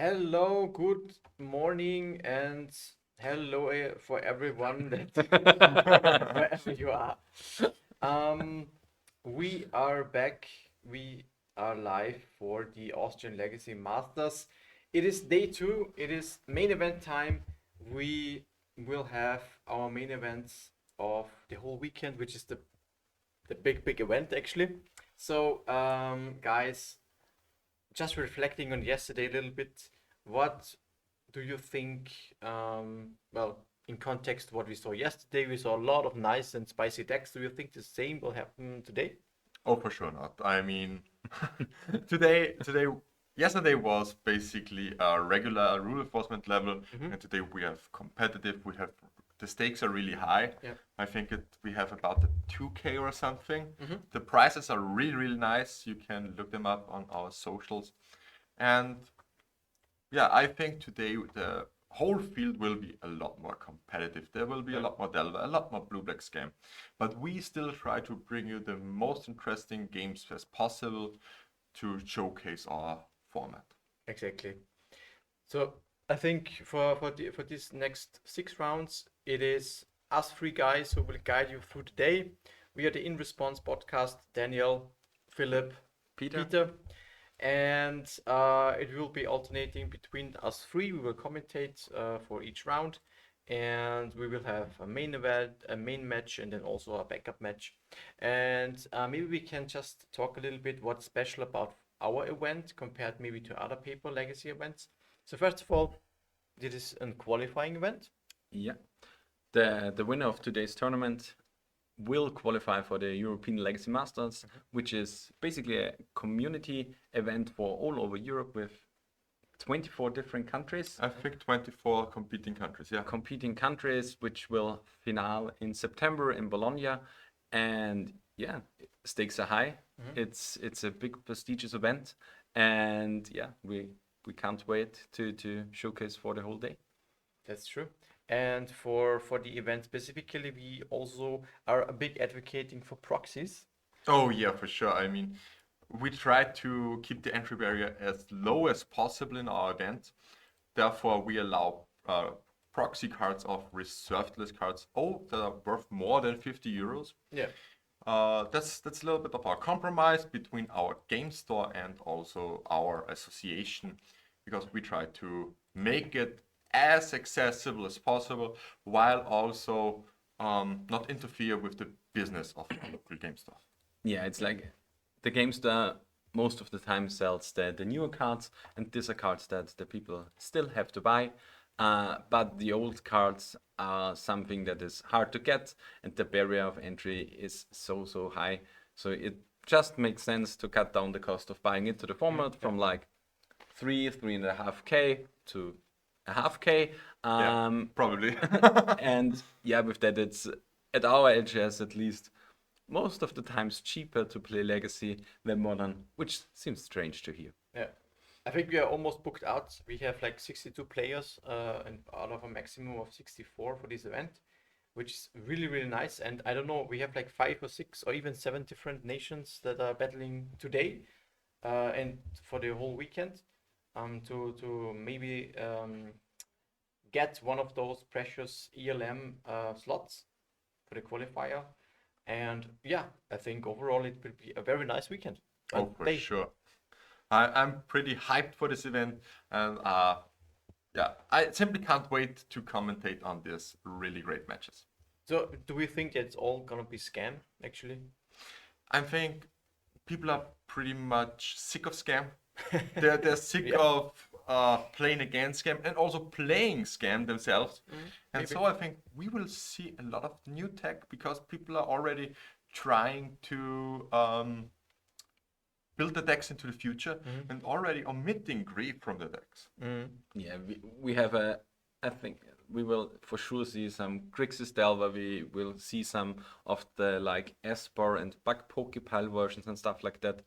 Hello, good morning, and hello for everyone that wherever you are. Um, we are back. We are live for the Austrian Legacy Masters. It is day two. It is main event time. We will have our main events of the whole weekend, which is the big event actually. So, guys, just reflecting on yesterday a little bit, what do you think? Well, in context, what we saw yesterday, we saw a lot of nice and spicy decks. Do you think the same will happen today? Oh, for sure not. I mean, yesterday was basically a regular rule enforcement level, Mm-hmm. and today we have competitive. We have the stakes are really high. Yeah. I think we have about the 2K or something. Mm-hmm. The prices are really nice. You can look them up on our socials, and yeah, I think today the whole field will be a lot more competitive. There will be a Yeah. lot more Delver, a lot more blue black scam. But we still try to bring you the most interesting games as possible to showcase our format. Exactly. So I think for these next 6 rounds, it is us three guys who will guide you through the day. We are the In Response podcast, Daniel, Philip, Peter, and it will be alternating between us three. We will commentate for each round, and we will have a main event, a main match, and then also a backup match. And maybe we can just talk a little bit what's special about our event compared maybe to other paper legacy events. So first of all, this is a qualifying event. Yeah. The winner of today's tournament will qualify for the European Legacy Masters, which is basically a community event for all over Europe with 24 different countries. I think 24 competing countries, yeah. Competing countries, which will finale in September in Bologna. And yeah, stakes are high. It's a big prestigious event. And yeah, we can't wait to showcase for the whole day. That's true. And for the event specifically, we also are a big advocating for proxies. Oh yeah, for sure. I mean, we try to keep the entry barrier as low as possible in our event. Therefore, we allow proxy cards of reserved list cards. Oh, that are worth more than 50 euros. Yeah. That's a little bit of a compromise between our game store and also our association, because we try to make it as accessible as possible while also not interfere with the business of a local game store. Yeah, it's like the GameStar most of the time sells the newer cards, and these are cards that the people still have to buy. But the old cards are something that is hard to get, and the barrier of entry is so high. So it just makes sense to cut down the cost of buying into the format from like 3.5K to a half K. Yeah, probably. And yeah, with that, it's at our LGS at least most of the times cheaper to play Legacy than Modern, which seems strange to hear. Yeah. I think we are almost booked out. We have like 62 players and out of a maximum of 64 for this event, which is really nice. And I don't know, we have like 5 or 6 or even 7 different nations that are battling today and for the whole weekend to maybe get one of those precious ELM slots for the qualifier. And yeah, I think overall it will be a very nice weekend. Oh, for Day. sure. I'm pretty hyped for this event, and yeah, I simply can't wait to commentate on these really great matches. So, do we think that it's all gonna be scam actually? I think people are pretty much sick of scam. They're sick Yeah. of playing against scam and also playing scam themselves. And maybe. so I think we will see a lot of new tech because people are already trying to build the decks into the future and already omitting grief from the decks. Yeah, we have I think we will for sure see some Grixis Delver. We will see some of the like Esper and Bug Pokepile versions and stuff like that,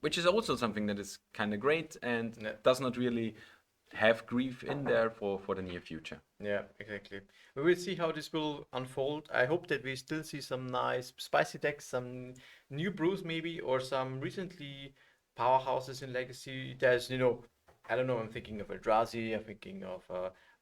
which is also something that is kind of great and Yeah. does not really have grief in there for the near future. Yeah, exactly. We will see how this will unfold. I hope that we still see some nice spicy decks, some new brews maybe, or some recently powerhouses in Legacy. There's I don't know, I'm thinking of Eldrazi, I'm thinking of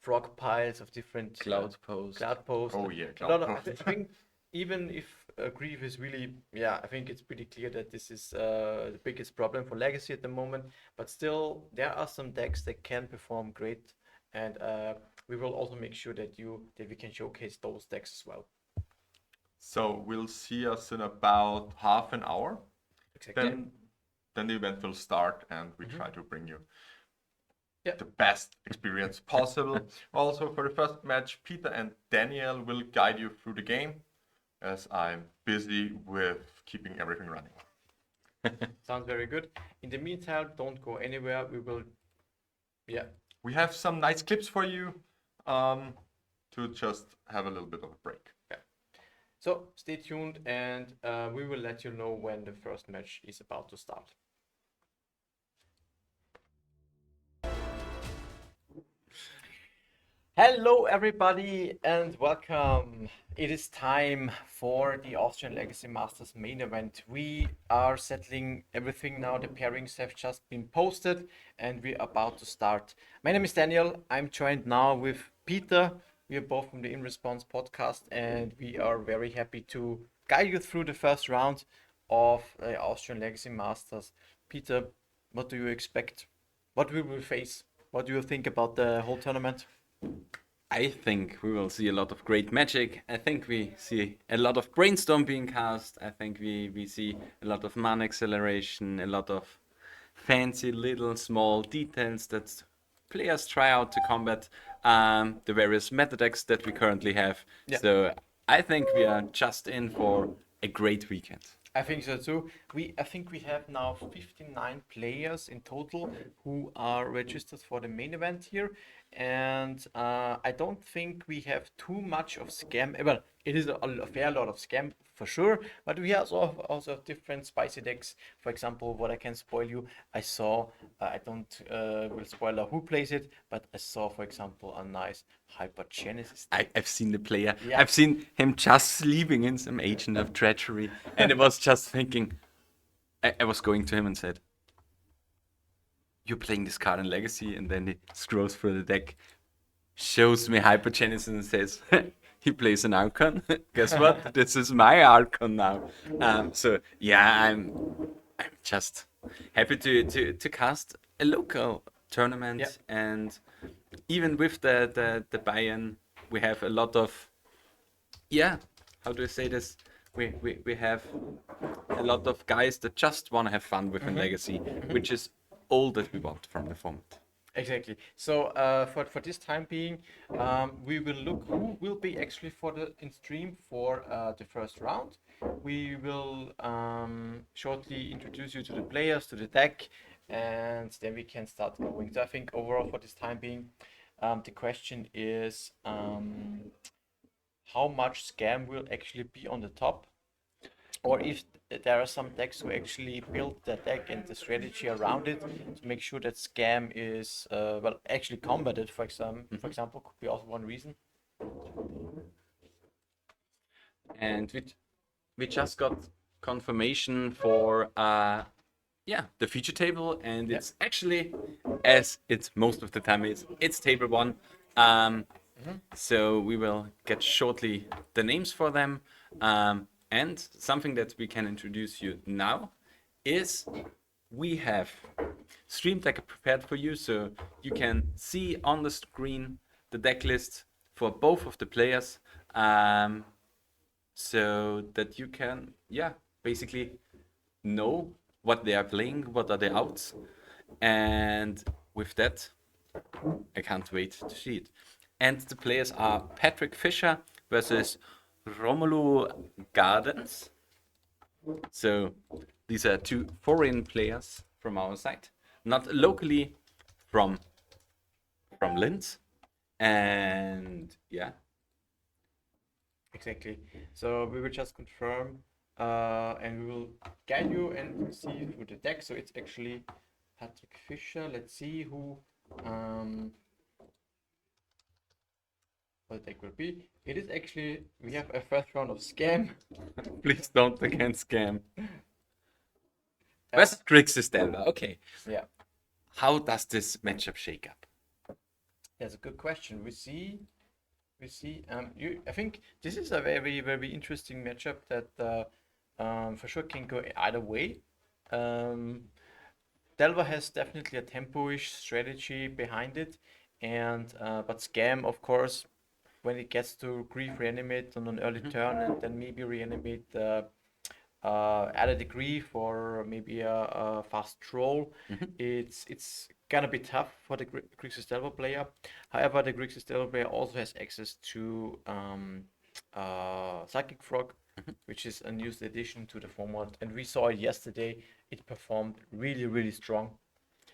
frog piles of different Cloud Post. Cloud Post. Oh yeah, A lot Cloud of, Post. I think even if Grief is really, I think it's pretty clear that this is the biggest problem for Legacy at the moment. But still, there are some decks that can perform great, and we will also make sure that we can showcase those decks as well. So we'll see us in about half an hour. Exactly. Then the event will start, and we try to bring you Yeah. the best experience possible. Also, for the first match, Peter and Daniel will guide you through the game, as I'm busy with keeping everything running. Sounds very good. In the meantime, don't go anywhere. We will, We have some nice clips for you to just have a little bit of a break. So stay tuned, and we will let you know when the first match is about to start. Hello everybody and welcome. It is time for the Austrian Legacy Masters main event. We are settling everything now. The pairings have just been posted and we're about to start. My name is Daniel. I'm joined now with Peter. We are both from the In Response podcast and we are very happy to guide you through the first round of the Austrian Legacy Masters. Peter, what do you expect? What will we face? What do you think about the whole tournament? I think we will see a lot of great magic. I think we see a lot of brainstorm being cast. I think we see a lot of mana acceleration, a lot of fancy little small details that players try out to combat the various meta decks that we currently have. Yeah. So I think we are just in for a great weekend. I think so too. I think we have now 59 players in total who are registered for the main event here, and I don't think we have too much of scam. Well, it is a fair lot of scam for sure, but we also have different spicy decks. For example, what I can spoil you, I saw. I don't will spoil who plays it, but I saw, for example, a nice Hypergenesis deck. I've seen the player. Yeah. I've seen him just sleeping in some Agent of Treachery, and I was just thinking. I was going to him and said, "You're playing this card in Legacy," and then he scrolls through the deck, shows me Hypergenesis, and says, "He plays an Archon." Guess what? This is my Archon now. So yeah, I'm just happy to cast a local tournament, Yeah. and even with the buy-in, we have a lot of how do I say this? We have a lot of guys that just want to have fun with Legacy, which is all that we want from the format. Exactly. So for this time being, we will look who will be actually in stream for the first round. We will shortly introduce you to the players, to the deck, and then we can start going. So I think overall for this time being, the question is how much scam will actually be on the top, or if there are some decks who actually build the deck and the strategy around it to make sure that scam is actually combated. For example, could be also one reason. And we just got confirmation for the feature table, and it's actually, as it's most of the time it's table 1. So we will get shortly the names for them. And something that we can introduce you now is we have Stream Deck prepared for you, so you can see on the screen the deck list for both of the players, so that you can basically know what they are playing, what are the outs, and with that I can't wait to see it. And the players are Patrick Fischer versus Romelu Gardens. So these are 2 foreign players from our side, not locally from Linz. And Exactly. So we will just confirm and we will guide you and see through the deck. So it's actually Patrick Fischer. Let's see who what the deck will be. It is actually, we have a first round of scam. please don't again scam. Where's Grixis then? Okay. Yeah. how does this matchup shake up? That's a good question. I think this is a very, very interesting matchup that for sure can go either way. Delver has definitely a tempo-ish strategy behind it, and but Scam, of course, when it gets to grief reanimate on an early turn and then maybe reanimate at a degree for maybe a fast troll, it's gonna be tough for the Grixis Delver player. However, the Grixis Delver player also has access to Psychic Frog, which is a newest addition to the format, and we saw it yesterday. It performed really, really strong.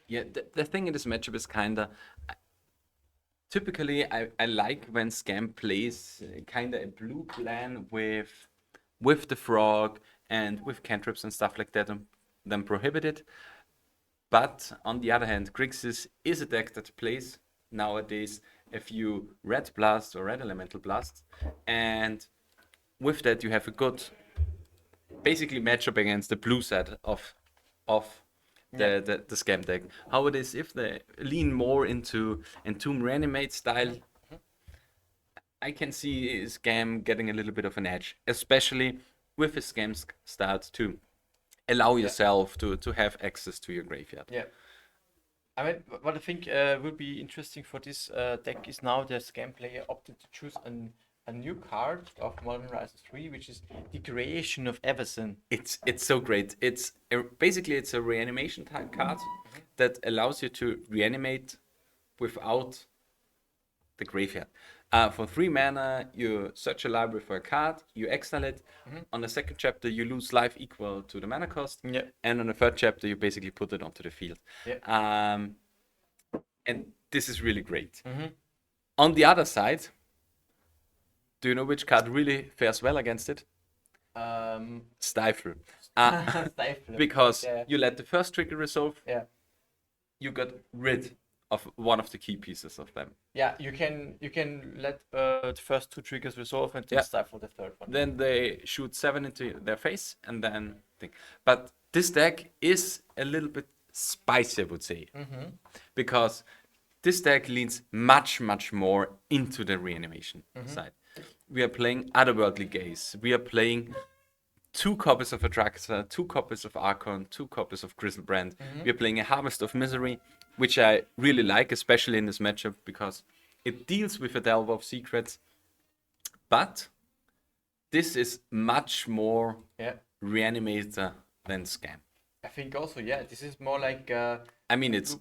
Yeah, the thing in this matchup is kinda. Typically, I like when Scam plays kinda a blue plan with the frog and with cantrips and stuff like that, and then prohibited. But on the other hand, Grixis is a deck that plays nowadays a few red blast or red elemental blasts, and with that you have a good basically matchup against the blue side of the Scam deck. How it is if they lean more into Entomb Reanimate style, I can see Scam getting a little bit of an edge, especially with his Scam start to allow yourself to have access to your graveyard. Yeah. I mean, what I think will be interesting for this deck is now the Scam player opted to choose a new card of Modern Horizons 3, which is the Creation of Everson. It's so great. Basically it's a reanimation type card that allows you to reanimate without the graveyard. For 3 mana, you search a library for a card, you exile it. On the second chapter, you lose life equal to the mana cost. Yeah. And on the third chapter, you basically put it onto the field. Yeah. And this is really great. On the other side, do you know which card really fares well against it? Stifle. Stifle. Because Yeah. you let the first trigger resolve, Yeah. you got rid of one of the key pieces of them. Yeah, you can let the first 2 triggers resolve and then stifle the third one. Then they shoot 7 into their face and then think. But this deck is a little bit spicy, I would say, because this deck leans much, much more into the reanimation side. We are playing Otherworldly Gaze. We are playing 2 copies of Atraxa, 2 copies of Archon, 2 copies of Griselbrand. We are playing a Harvest of Misery, which I really like, especially in this matchup, because it deals with a Delver of Secrets. But this is much more Reanimator than Scam. I think also, this is more like I mean, it's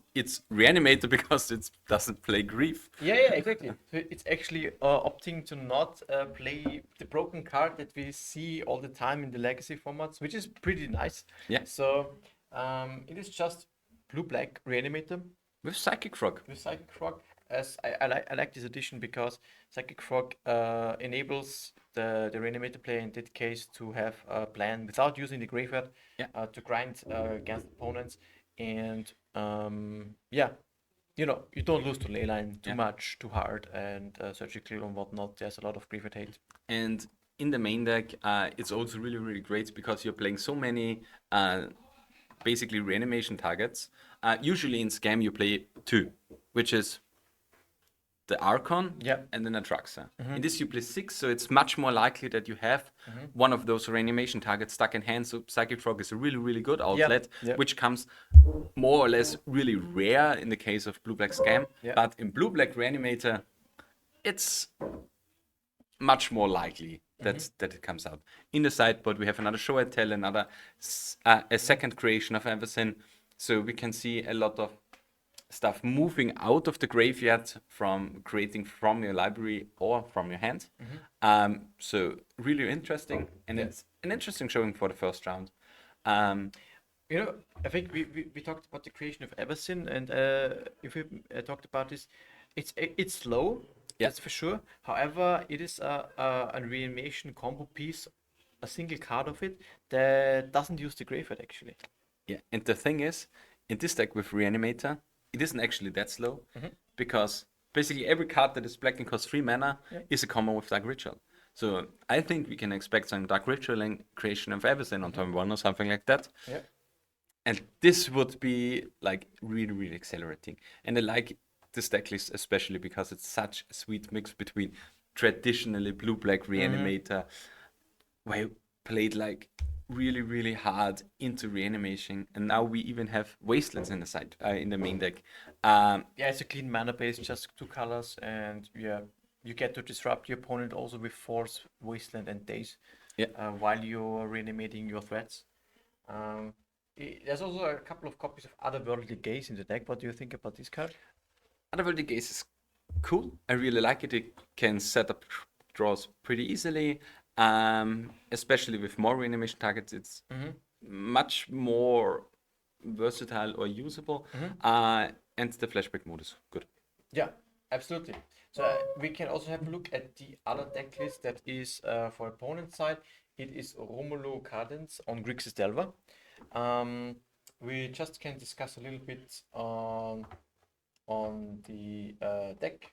Reanimator because it doesn't play Grief. yeah, exactly. So it's actually opting to not play the broken card that we see all the time in the legacy formats, which is pretty nice. Yeah. So it is just blue-black Reanimator With Psychic Frog. with Psychic Frog. As I like this addition because Psychic Frog enables the Reanimator player in that case to have a plan without using the graveyard to grind against opponents, and you don't lose to leyline too much, too hard, and surgical and whatnot. There's a lot of graveyard hate. And in the main deck, it's also really, really great because you're playing so many basically reanimation targets. Usually in Scam, you play 2, which is the Archon and then Atraxa. In this, you play 6, so it's much more likely that you have one of those reanimation targets stuck in hand. So Psychic Frog is a really, really good outlet, which comes more or less really rare in the case of Blue-Black Scam. But in Blue-Black Reanimator, it's much more likely that it comes out. In the sideboard, we have another Show and Tell, a second creation of Everson. So we can see a lot of stuff moving out of the graveyard from creating from your library or from your hand. So really interesting, and it's an interesting showing for the first round. I think we talked about the creation of Everson, and if we talked about this, it's slow, that's for sure. However, it is a reanimation combo piece, a single card of it that doesn't use the graveyard actually. Yeah, and the thing is, in this deck with Reanimator, it isn't actually that slow, because basically every card that is black and costs 3 mana is a combo with Dark Ritual. So I think we can expect some Dark Ritual and creation of Everson on turn 1 or something like that. And this would be like really, really accelerating. And I like this deck list especially because it's such a sweet mix between traditionally blue-black Reanimator, where you played like really, really hard into reanimation, and now we even have Wastelands in the side in the main deck. Yeah, it's a clean mana base, just 2 colors, and yeah, you get to disrupt your opponent also with Force, Wasteland, and Daze. Yeah. While you're reanimating your threats. There's also a couple of copies of Otherworldly Gaze in the deck. What do you think about this card? Otherworldly Gaze is cool. I really like it. It can set up draws pretty easily, especially with more reanimation targets. It's much more versatile or usable, and the flashback mode is good. Yeah, absolutely. So we can also have a look at the other deck list that is for opponent side. It is Romulo Cadence on Grixis Delver. We just can discuss a little bit on the deck.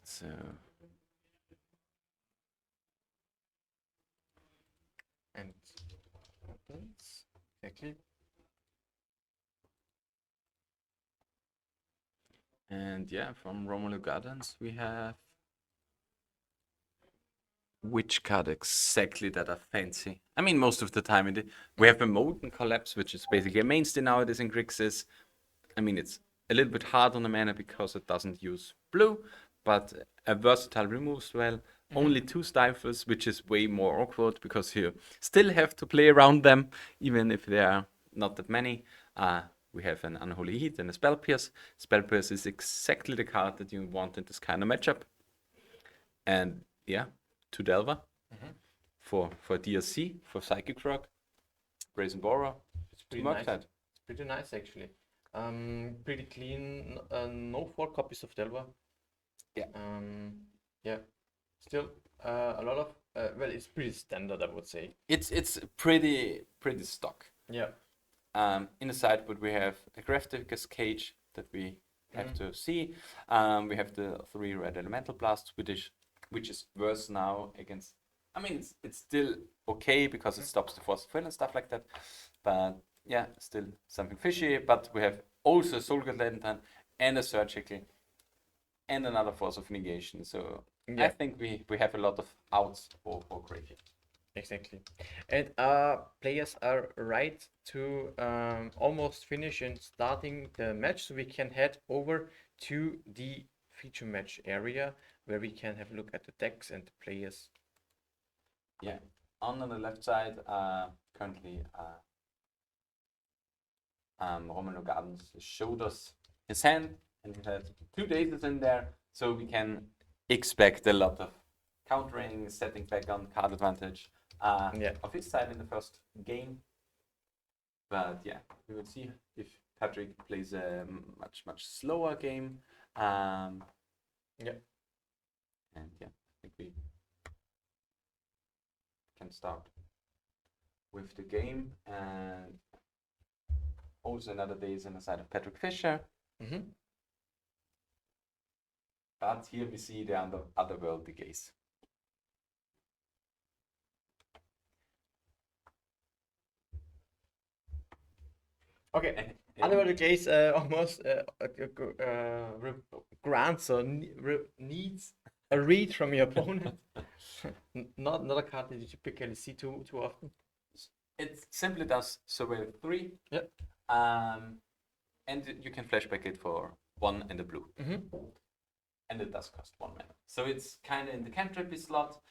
So And opens exactly. and yeah, from Romulo Gardens we have which card exactly that are fancy. I mean, most of the time we have a Molten Collapse, which is basically a mainstay nowadays in Grixis. I mean, it's a little bit hard on the mana because it doesn't use blue, but a versatile remove spell. Only 2 stifles, which is way more awkward because you still have to play around them, even if there are not that many. We have an Unholy Heat and a Spell Pierce. Spell Pierce is exactly the card that you want in this kind of matchup. And yeah, 2 Delver for DLC, for Psychic Rock, Brazen Borer. It's pretty Mark nice. that. It's pretty nice actually. Pretty clean. No 4 copies of Delver. Yeah. Yeah. Still a lot of well, it's pretty standard, I would say. It's pretty stock. Yeah. In the sideboard we have a Grafticus Cage that we have to see. We have the 3 red elemental blasts, which is worse now against. I mean, it's still okay because it stops the force of will and stuff like that, but yeah, still something fishy. But we have also a Soul God Lantern and a Surgical and another force of negation. So I think we have a lot of outs for graveyard. Exactly. And players are right to almost finish and starting the match, so we can head over to the feature match area where we can have a look at the decks and the players. Yeah, on the left side, currently Romano Gardens showed us his hand, and it had 2 days in there, so we can expect a lot of countering, setting back on card advantage of his side in the first game. But yeah, we will see if Patrick plays a much slower game. And yeah, I think we can start with the game. And also another day is on the side of Patrick Fisher. But here we see the Otherworldly Gaze. Okay, Otherworldly Gaze almost grants or needs a read from your opponent. Not a card that you typically see too often. It simply does survey 3. Yep. And you can flashback it for 1 and a blue. And it does cost 1 mana. So it's kind of in the cantrip slot.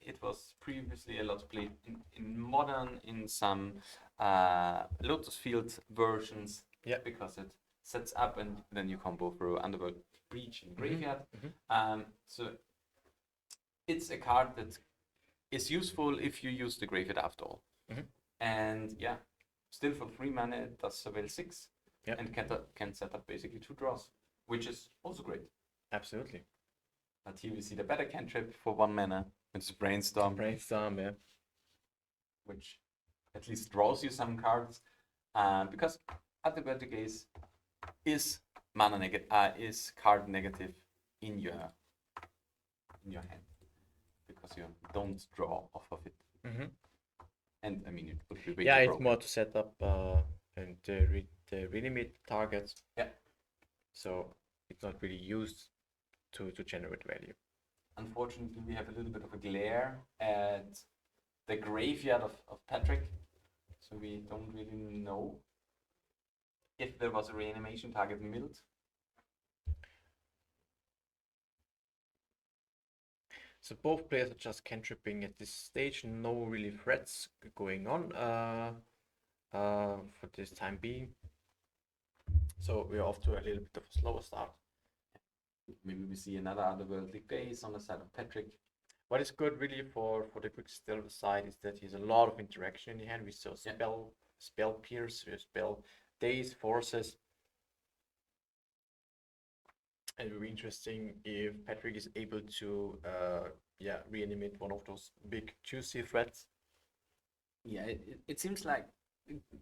It was previously a lot played in Modern, in some Lotus Field versions. Yeah. Because it sets up and then you combo through Underworld Breach and Graveyard. So it's a card that is useful if you use the Graveyard after all. And yeah, still for 3 mana it does surveil 6. And can set up basically 2 draws, which is also great. Absolutely. But here we see the better cantrip for 1 mana. It's Brainstorm. Brainstorm, yeah. Which at least draws you some cards. Because Otherworldly Gaze is is card negative in your hand. because you don't draw off of it. Mhm. And I mean, it would be way Yeah, too it's broken. more to set up and the reanimate targets. Yeah. So it's not really used to generate value. Unfortunately, we have a little bit of a glare at the graveyard of Patrick, so we don't really know if there was a reanimation target milled. So both players are just cantripping at this stage. No really threats going on for this time being. So we're off to a little bit of a slower start. Maybe we see another otherworldly gaze on the side of Patrick. What is good really for the Grixis side is that he has a lot of interaction in the hand. We saw spell pierce, spell daze, forces. And it will be interesting if Patrick is able to reanimate one of those big juicy threats. Yeah, it seems like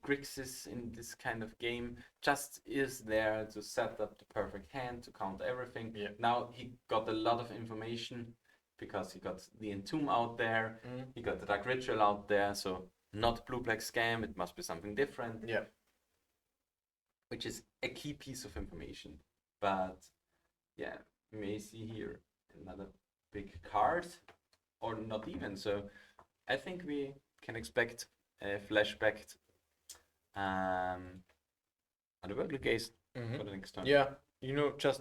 Grixis in this kind of game just is there to set up the perfect hand to count everything. Yeah. Now he got a lot of information because he got the Entomb out there, he got the Dark Ritual out there, so not blue-black scam, it must be something different. Yeah. Which is a key piece of information. But yeah, we may see here another big card, or not even. So I think we can expect a flashback otherworldly gaze for the next turn. Yeah, just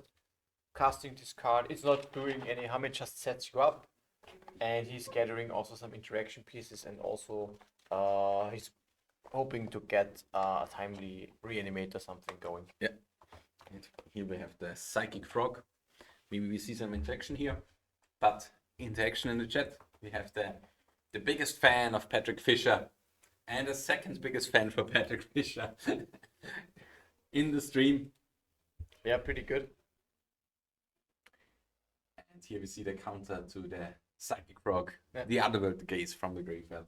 casting this card, it's not doing any harm, it just sets you up. And he's gathering also some interaction pieces, and also he's hoping to get a timely reanimator something going. Yeah. And here we have the Psychic Frog. Maybe we see some interaction here, but interaction in the chat. We have the biggest fan of Patrick Fisher and the second biggest fan for Patrick Fisher in the stream. Yeah, pretty good. And here we see the counter to the Psychic Frog, Yeah. the otherworld gaze from the graveyard.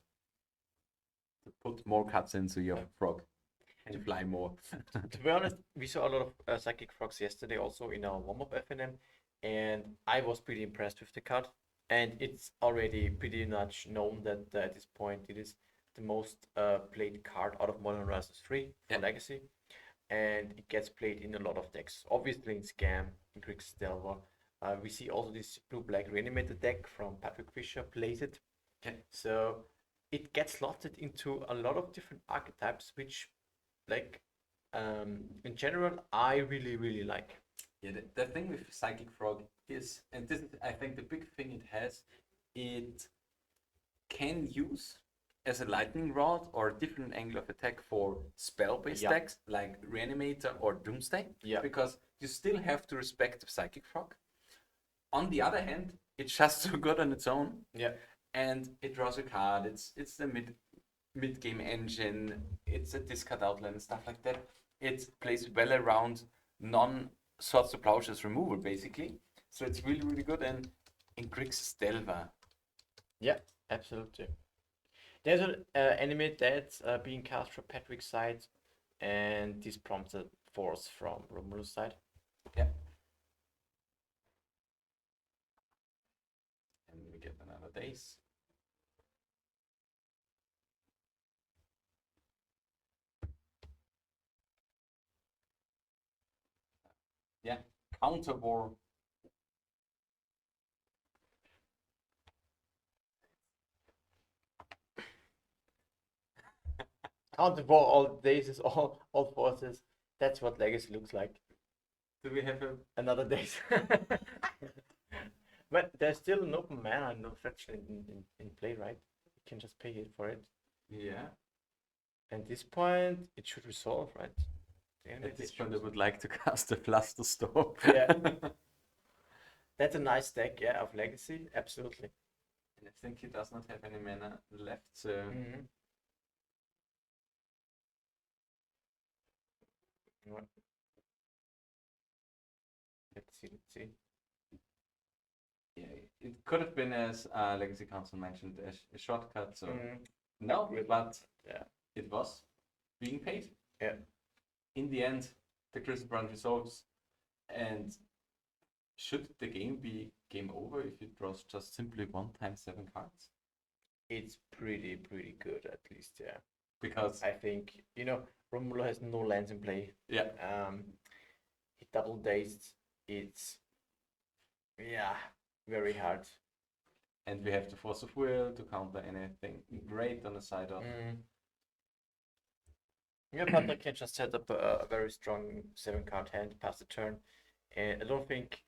To put more cuts into your frog and fly more. To be honest, we saw a lot of Psychic Frogs yesterday also in our warm-up FNM, and I was pretty impressed with the card. And it's already pretty much known that at this point it is the most played card out of Modern Horizons 3 for Yeah. Legacy. And it gets played in a lot of decks. Obviously in Scam, in Grixis Delver. We see also this blue-black Reanimator deck from Patrick Fisher plays it. Okay. So it gets slotted into a lot of different archetypes, which, like, in general, I really, really like. Yeah, the thing with Psychic Frog is, and this is, I think, the big thing it has, it can use as a lightning rod or a different angle of attack for spell-based Yeah. decks like Reanimator or Doomsday. Yeah. Because you still have to respect the Psychic Frog. On the other hand, it's just so good on its own. Yeah. And it draws a card. It's the mid game engine. It's a discard outline and stuff like that. It plays well around non-Swords to Plowshares removal basically. So it's really, really good. And in Grixis Delver, Yeah, absolutely. There's an anime that's being cast from Patrick's side, and this prompted force from Romulu's side. yeah. And we get another days. Yeah, counter war. Counter for all days, all forces. That's what Legacy looks like. Do we have Another days. But there's still an open mana and no fraction in play, right? You can just pay it for it. Yeah. And at this point, it should resolve, right? And At this point, I would like to cast a Flusterstorm. Yeah. That's a nice deck, yeah, of Legacy, absolutely. And I think he does not have any mana left, so What? Let's see. yeah, it could have been, as Legacy Council mentioned, a shortcut. So no, Not really. but Yeah. it was being paid. Yeah. In the end, the Crystal Brand resolves, and should the game be game over if you draw just simply 1 times 7 cards? It's pretty good at least, yeah. Because I think, Romulo has no lands in play. yeah, He double dazed. It's very hard. and we have the force of will to counter anything great on the side of. Yeah, Patrick can just set up a very strong 7-card hand, pass the turn. And I don't think,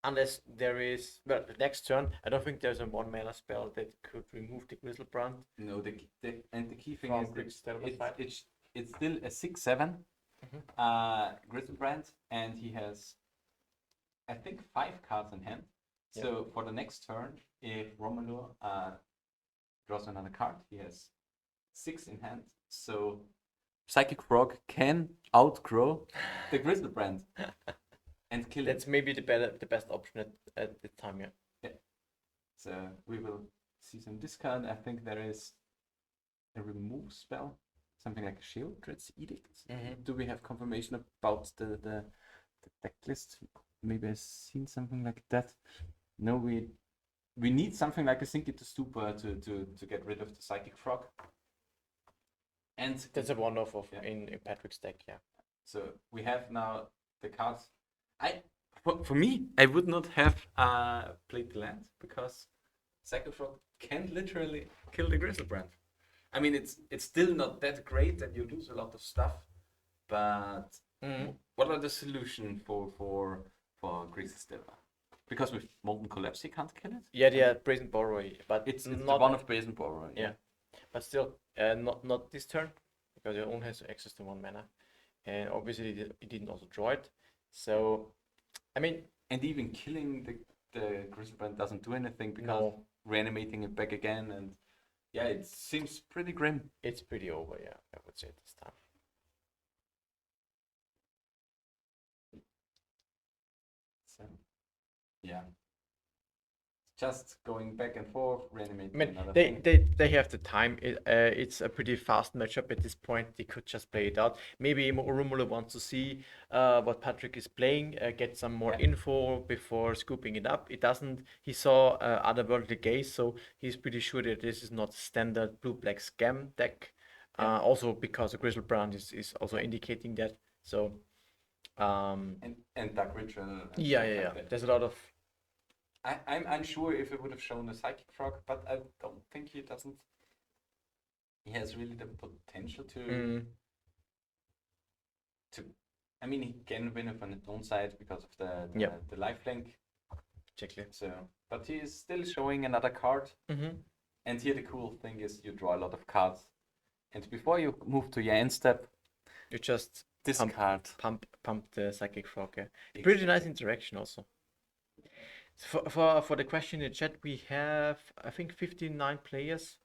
unless there is, well, the next turn, I don't think there's a 1-mana spell that could remove the Grizzlebrand. No, the key thing From is Grixis that Terrified. it's still a 6/7 Grizzlebrand, and he has, I think, 5 cards in hand. Yeah. So for the next turn, if Romulo draws another card, he has 6 in hand. So Psychic Frog can outgrow the Grizzlebrand and kill That's it. maybe the best option at the time, yeah. So we will see some discard. I think there is a remove spell, something like a Sheoldred's Edict. Do we have confirmation about the deck list? Maybe I've seen something like that. No, we need something like a Sink It to Stupor to get rid of the Psychic Frog. And That's a one-off of Yeah. in Patrick's deck, yeah. so we have now the cards. For me, I would not have played the land because Psychic Frog can literally kill the Grizzlebrand. I mean, it's still not that great and you lose a lot of stuff, but what are the solution for Grixis Deva? Because with Molten Collapse, he can't kill it. Yeah, Brazen Borrower, but It's not the one of Brazen Borrower. Yeah. But still, not this turn, because it only has access to 1 mana. And obviously it didn't also draw it. So, I mean, And even killing the Grizzlebrand doesn't do anything because no, reanimating it back again, and yeah, it seems pretty grim. it's pretty over, yeah, I would say this time. So yeah, just going back and forth, reanimating I mean, another they, thing. they have the time. It's a pretty fast matchup at this point. They could just play it out. Maybe Romulo wants to see what Patrick is playing, get some more info before scooping it up. It doesn't. He saw Otherworldly Gaze, so he's pretty sure that this is not standard blue-black scam deck. Also because the Grizzlebrand is also indicating that. So, And Dark Ritual. And yeah. stuff like that. There's a lot of. I'm unsure if it would have shown the Psychic Frog, but I don't think he doesn't. He has really the potential to. I mean, he can win it on his own side because of the lifelink. Exactly. So, but he is still showing another card. And here the cool thing is you draw a lot of cards, and before you move to your end step, You just discard. pump the Psychic Frog. Yeah. Pretty nice interaction also. For the question in the chat, we have, I think, 59 players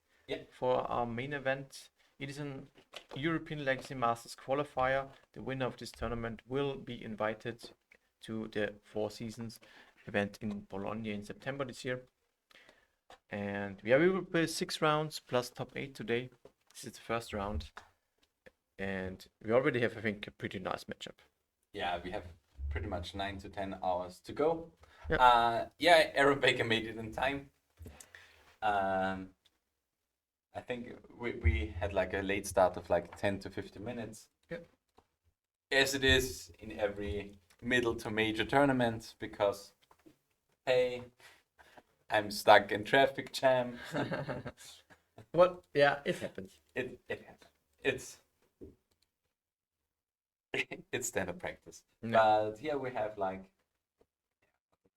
for our main event. It is an European Legacy Masters qualifier. The winner of this tournament will be invited to the Four Seasons event in Bologna in September this year. And we will play 6 rounds plus top 8 today. This is the first round. And we already have, I think, a pretty nice matchup. Yeah, we have pretty much 9 to 10 hours to go. Yep. Aaron Baker made it in time. I think we had like a late start of like 10 to 15 minutes. Yep. As it is in every middle to major tournament, because hey, I'm stuck in traffic jam. Well, yeah, it happens. It happens. It's standard practice. No. But here we have like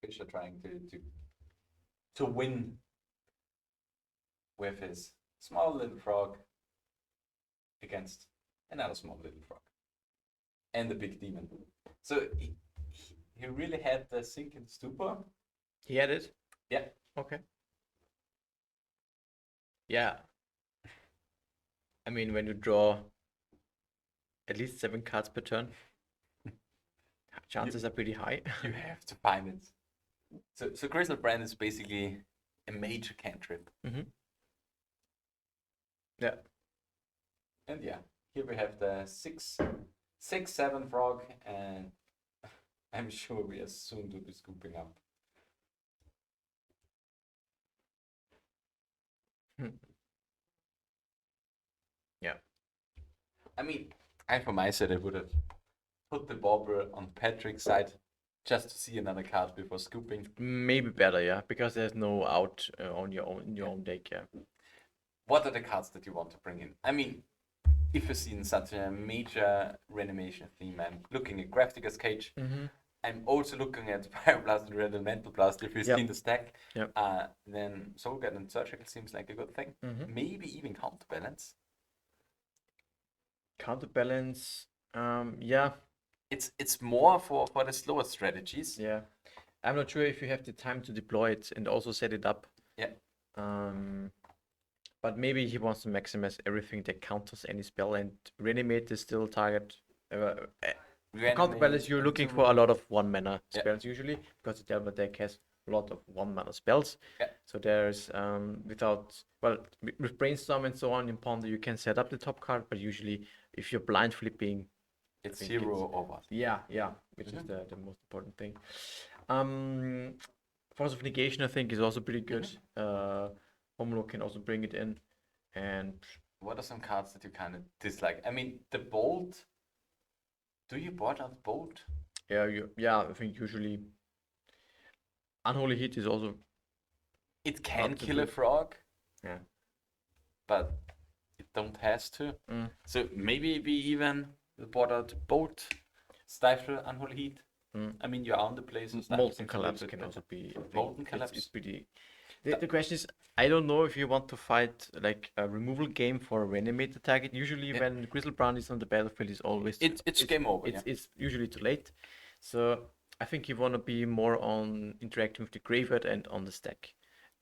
Fischer trying to win with his small little frog against another small little frog and the big demon. So he really had the Sink and Stupor. He had it? Yeah. Okay. Yeah. I mean, when you draw at least 7 cards per turn, chances are pretty high. You have to find it. So Grizzlebrand is basically a major cantrip. Yeah. And yeah, here we have the 6/7 frog, and I'm sure we are soon to be scooping up Yeah. I mean, I for my side, I would have put the bobber on Patrick's side just to see another card before scooping. Maybe better, yeah, because there's no out on your own in your own deck, yeah. What are the cards that you want to bring in? I mean, if you've seen such a major reanimation theme, I'm looking at Graftiger's Cage. I'm also looking at Pyroblast and Reanimator Blast if you've Yep. seen the stack. Yep. Then Soulguard and Surgical seems like a good thing. Maybe even Counterbalance. Counterbalance, yeah, It's more for the slower strategies. yeah. I'm not sure if you have the time to deploy it and also set it up. Yeah. But maybe he wants to maximize everything that counters any spell, and Reanimate is still target. Counterbalance, you're looking for a lot of 1 mana Yeah. spells usually, because the Delver deck has a lot of 1 mana spells. Yeah. So there's with Brainstorm and so on in Ponder, you can set up the top card, but usually if you're blind flipping, It's think 0 it's- or what? yeah, which is the most important thing. Force of Negation, I think, is also pretty good. Homolo can also bring it in, and What are some cards that you kind of dislike? I mean, the Bolt. Do you board out Bolt? I think usually Unholy Hit is also It can Not too kill a good. frog. Yeah. But it don't has to. Mm. So maybe we even board out Bolt, Stifle, Unholy Heat. Mm. I mean, you're on the place. So Stifle Molten seems a little Collapse bit can better. also be. I think Molten it's Collapse? pretty. The question is, I don't know if you want to fight like a removal game for a Reanimator target. Usually, Yeah. when Grizzlebrand is on the battlefield, it's always It's game over. it's usually too late. So I think you want to be more on interacting with the graveyard and on the stack,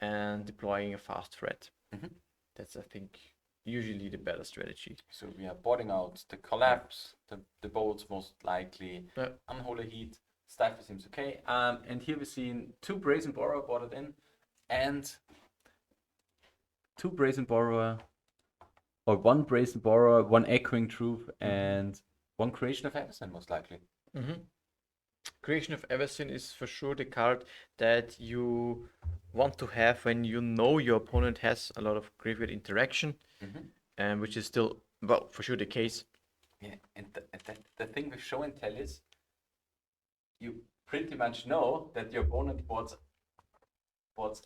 and deploying a fast threat. Mhm. That's, I think, usually the better strategy. So we are boarding out the Collapse, the Bolts most likely, Yeah. Unholy Heat, Stifle seems okay. And here we're seeing 2 Brazen Borrower boarded in, and 2 Brazen Borrower, or 1 Brazen Borrower, 1 Echoing Truth, and 1 Creation of Avacyn most likely. Creation of Everson is for sure the card that you want to have when you know your opponent has a lot of graveyard interaction, and which is still, well, for sure the case. Yeah, and the thing with show and tell is you pretty much know that your opponent boards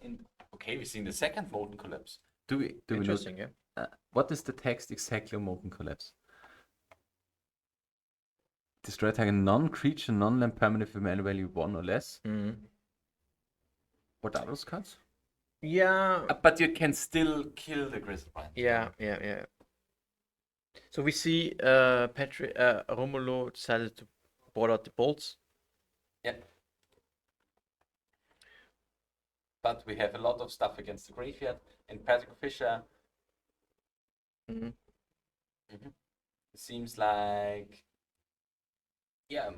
in. Okay, we've seen the second Molten Collapse. do we know Interesting, yeah. what is the text exactly on Molten Collapse? Destroy target non-creature, non-land permanent with mana value 1 or less. What are those cards? Yeah, But you can still kill the Grizzlebrand. yeah. So we see Patrick Romulo decided to board out the bolts. Yeah. But we have a lot of stuff against the graveyard, and Patrick Fisher seems like,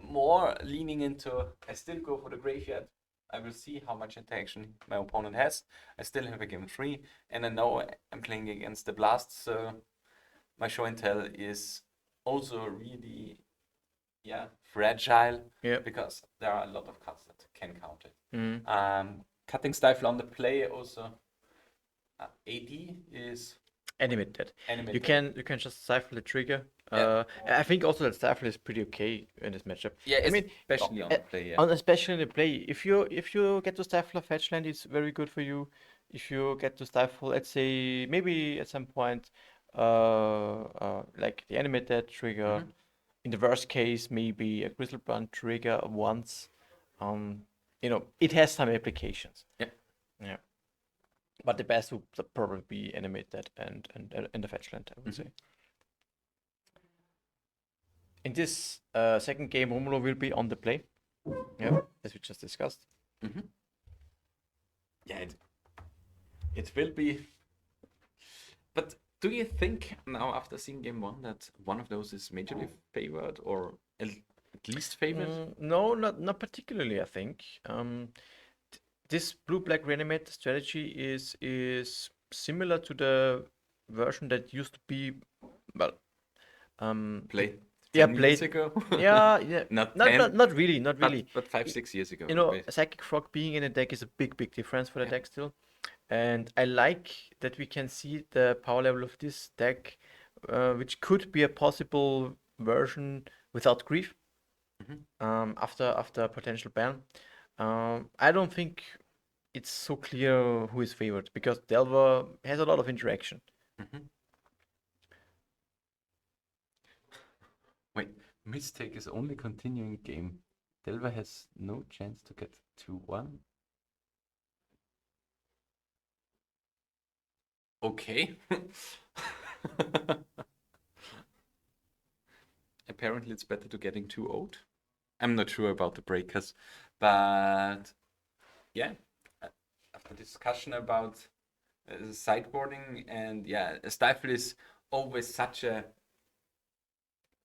more leaning into, I still go for the graveyard. I will see how much interaction my opponent has. I still have a game 3, and I know I'm playing against the Blast, so my show and tell is also really, fragile, Yeah. because there are a lot of cards that can count it. Cutting Stifle on the play also. AD is Animate that. animated. You can just stifle the trigger. I think also that stifle is pretty okay in this matchup. Yeah, I mean, Especially on the play, yeah. especially in the play, if you get to stifle a fetch land, it's very good for you. If you get to stifle, let's say maybe at some point, like the animated trigger. In the worst case, maybe a Grizzlebrand trigger once. It has some applications. Yeah. But the best would probably be animated and the fetch land, I would say. In this second game, Romulo will be on the play. Yeah, as we just discussed. Yeah, it will be. But do you think now, after seeing game 1, that one of those is majorly favored or at least favored? No, not particularly, I think. This blue-black reanimate strategy is similar to the version that used to be, well, Played yeah, 10 played years ago? yeah. Not Not 10, not really, not really. But 5-6 years ago. You know, Psychic Frog being in a deck is a big difference for the deck still. And I like that we can see the power level of this deck, which could be a possible version without grief after a potential ban. I don't think it's so clear who is favored because Delver has a lot of interaction. Wait, Mistake is only continuing game. Delver has no chance to get 2-1. Okay. Apparently, it's better to getting too old. I'm not sure about the breakers, but yeah, after discussion about sideboarding and yeah, Stifle is always such a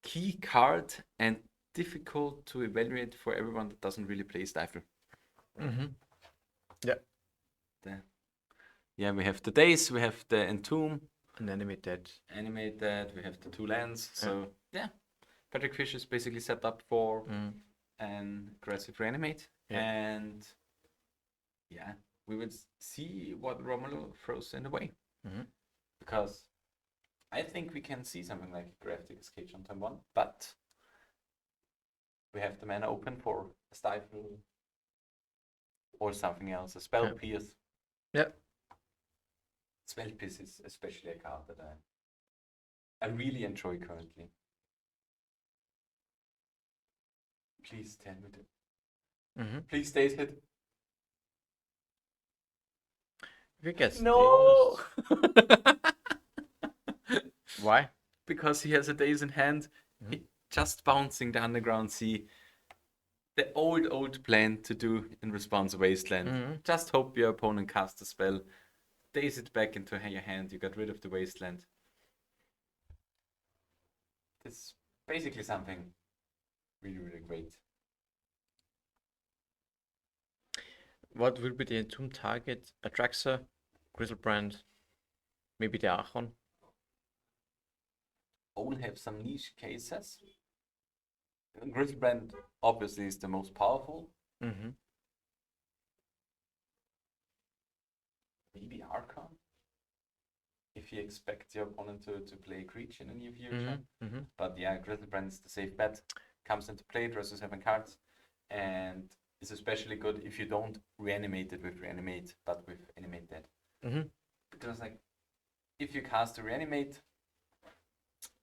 key card and difficult to evaluate for everyone that doesn't really play Stifle. Yeah. Yeah, we have the Daze, we have the Entomb, And animate that. we have the 2 lands. So yeah, Patrick Fish is basically set up for an aggressive reanimate. Yeah. And yeah, we will see what Romulo throws in the way. Because I think we can see something like Graphic Escape on turn 1, but we have the mana open for a Stifle or something else, a Spell Pierce. Yeah. Spell Pierce is especially a card that I really enjoy currently. Please tell me that. Please stay hit. If you get No! Why? Because he has a Daze in hand. Just bouncing the Underground Sea. The old plan to do in response Wasteland. Just hope your opponent casts a spell. Daze it back into your hand. You got rid of the Wasteland. It's basically something really, really great. What will be the Entomb target? Atraxa, Griselbrand, maybe the Archon. All have some niche cases. Griselbrand obviously is the most powerful. Maybe Archon. If you expect your opponent to play a creature in the near future. But yeah, Griselbrand is the safe bet. Comes into play, draws 7 cards, and is especially good if you don't reanimate it with Reanimate, but with Animate Dead. Because like, if you cast a Reanimate,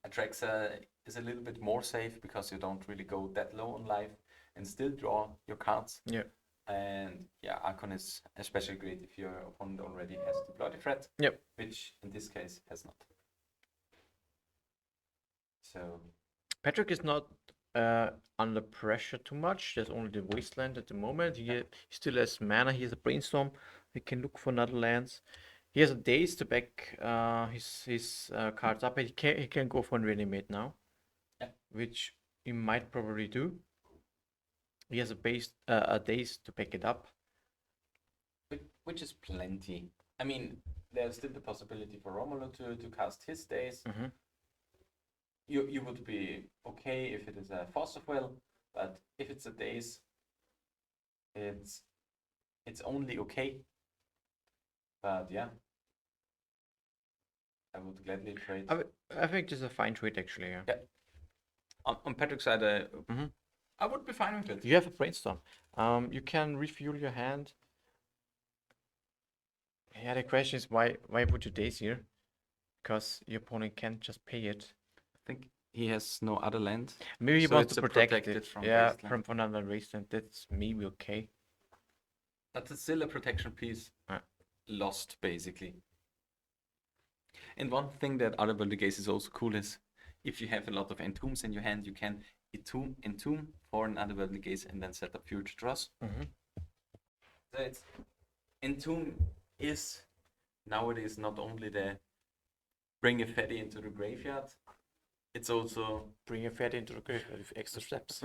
Atraxa is a little bit more safe because you don't really go that low on life and still draw your cards. Yeah. And yeah, Archon is especially great if your opponent already has the Bloody Threat. Yep. Which in this case has not. So Patrick is not under pressure too much. There's only the Wasteland at the moment. He still has mana. He has a Brainstorm. He can look for another lands. He has a Daze to back his cards up. He can go for a Reanimate now, which he might probably do. He has a Daze to back it up, which is plenty. I mean, there's still the possibility for Romulo to cast his Daze. You would be okay if it is a Force of Will, but if it's a Daze, it's only okay. But yeah, I would gladly trade. I think this is a fine trade actually. Yeah. On Patrick's side, I would be fine with it. You have a Brainstorm. You can refuel your hand. Yeah, the question is why would you Daze here? Because your opponent can't just pay it. I think he has no other land. Maybe he So wants it's to a protect protected it. from Yeah, Wasteland. from another Wasteland. That's maybe okay. But it's still a protection piece lost, basically. And one thing that Otherworldly Gaze is also cool is if you have a lot of Entombs in your hand, you can entomb for an Otherworldly Gaze and then set up future draws. So it's Entomb is nowadays not only the bring a fatty into the graveyard, it's also Bring a fatty into the graveyard with extra steps.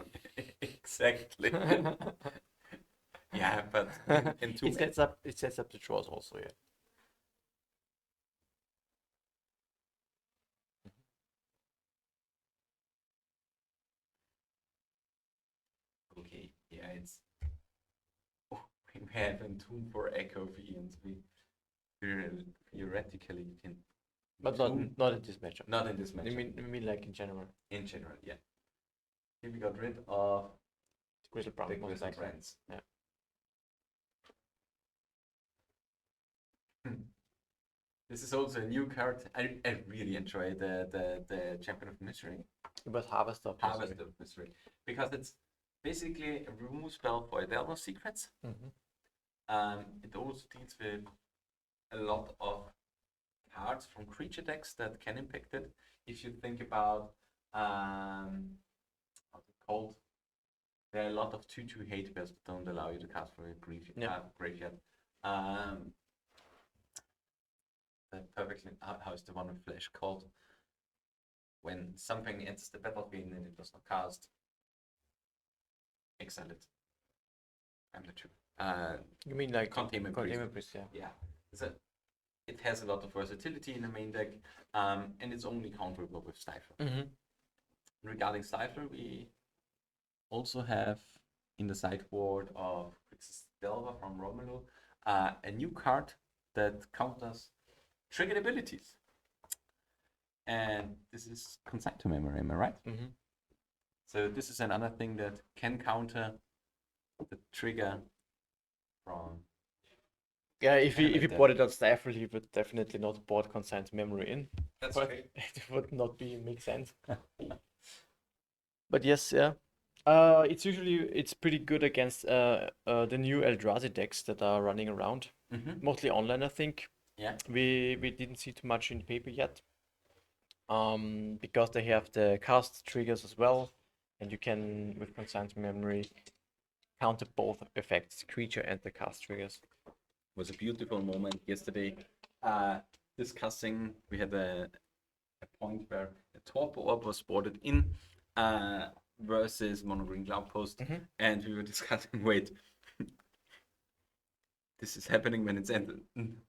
exactly. Yeah, but Entomb It sets up the draws also, yeah. okay, yeah, it's we have Entomb for Echo V and V. theoretically you can. But tomb- not in this matchup. not in this match. You mean like in general? In general, yeah. Here we got rid of Grizzle Brown, the most Grizzle likely. Brands. Yeah. This is also a new card. I really enjoy the Champion of Mystery. But Harvest of Harvest of Mystery. Because it's basically a remove spell for Delver Secrets. It also deals with a lot of cards from creature decks that can impact it. If you think about what's it called? There are a lot of 2/2 hate spells that don't allow you to cast from a graveyard. Perfectly. How is the one with Flash called? When something enters the battlefield and it does not cast, exile it. I'm not sure. You mean like Containment Priest, yeah. Yeah. So it has a lot of versatility in the main deck, and it's only counterable with Stifler. Regarding Stifler, we also have in the sideboard of Grixis Delver from Romelu a new card that counters triggered abilities. And this is Consign to Memory, am I right? So this is another thing that can counter the trigger from. Yeah, if he Reanimator. bought it on Stifle, he would definitely not bought Consigned Memory in. That's But true. it would not make sense. But yes, yeah. It's pretty good against the new Eldrazi decks that are running around. Mostly online, I think. Yeah. We didn't see too much in the paper yet. Because they have the cast triggers as well, and you can with Consigned Memory counter both effects, creature and the cast triggers. Was a beautiful moment yesterday. Discussing, we had a point where a Torpor Orb was boarded in versus Mono Green Cloud Post, and we were discussing. Wait, this is happening when it's ended.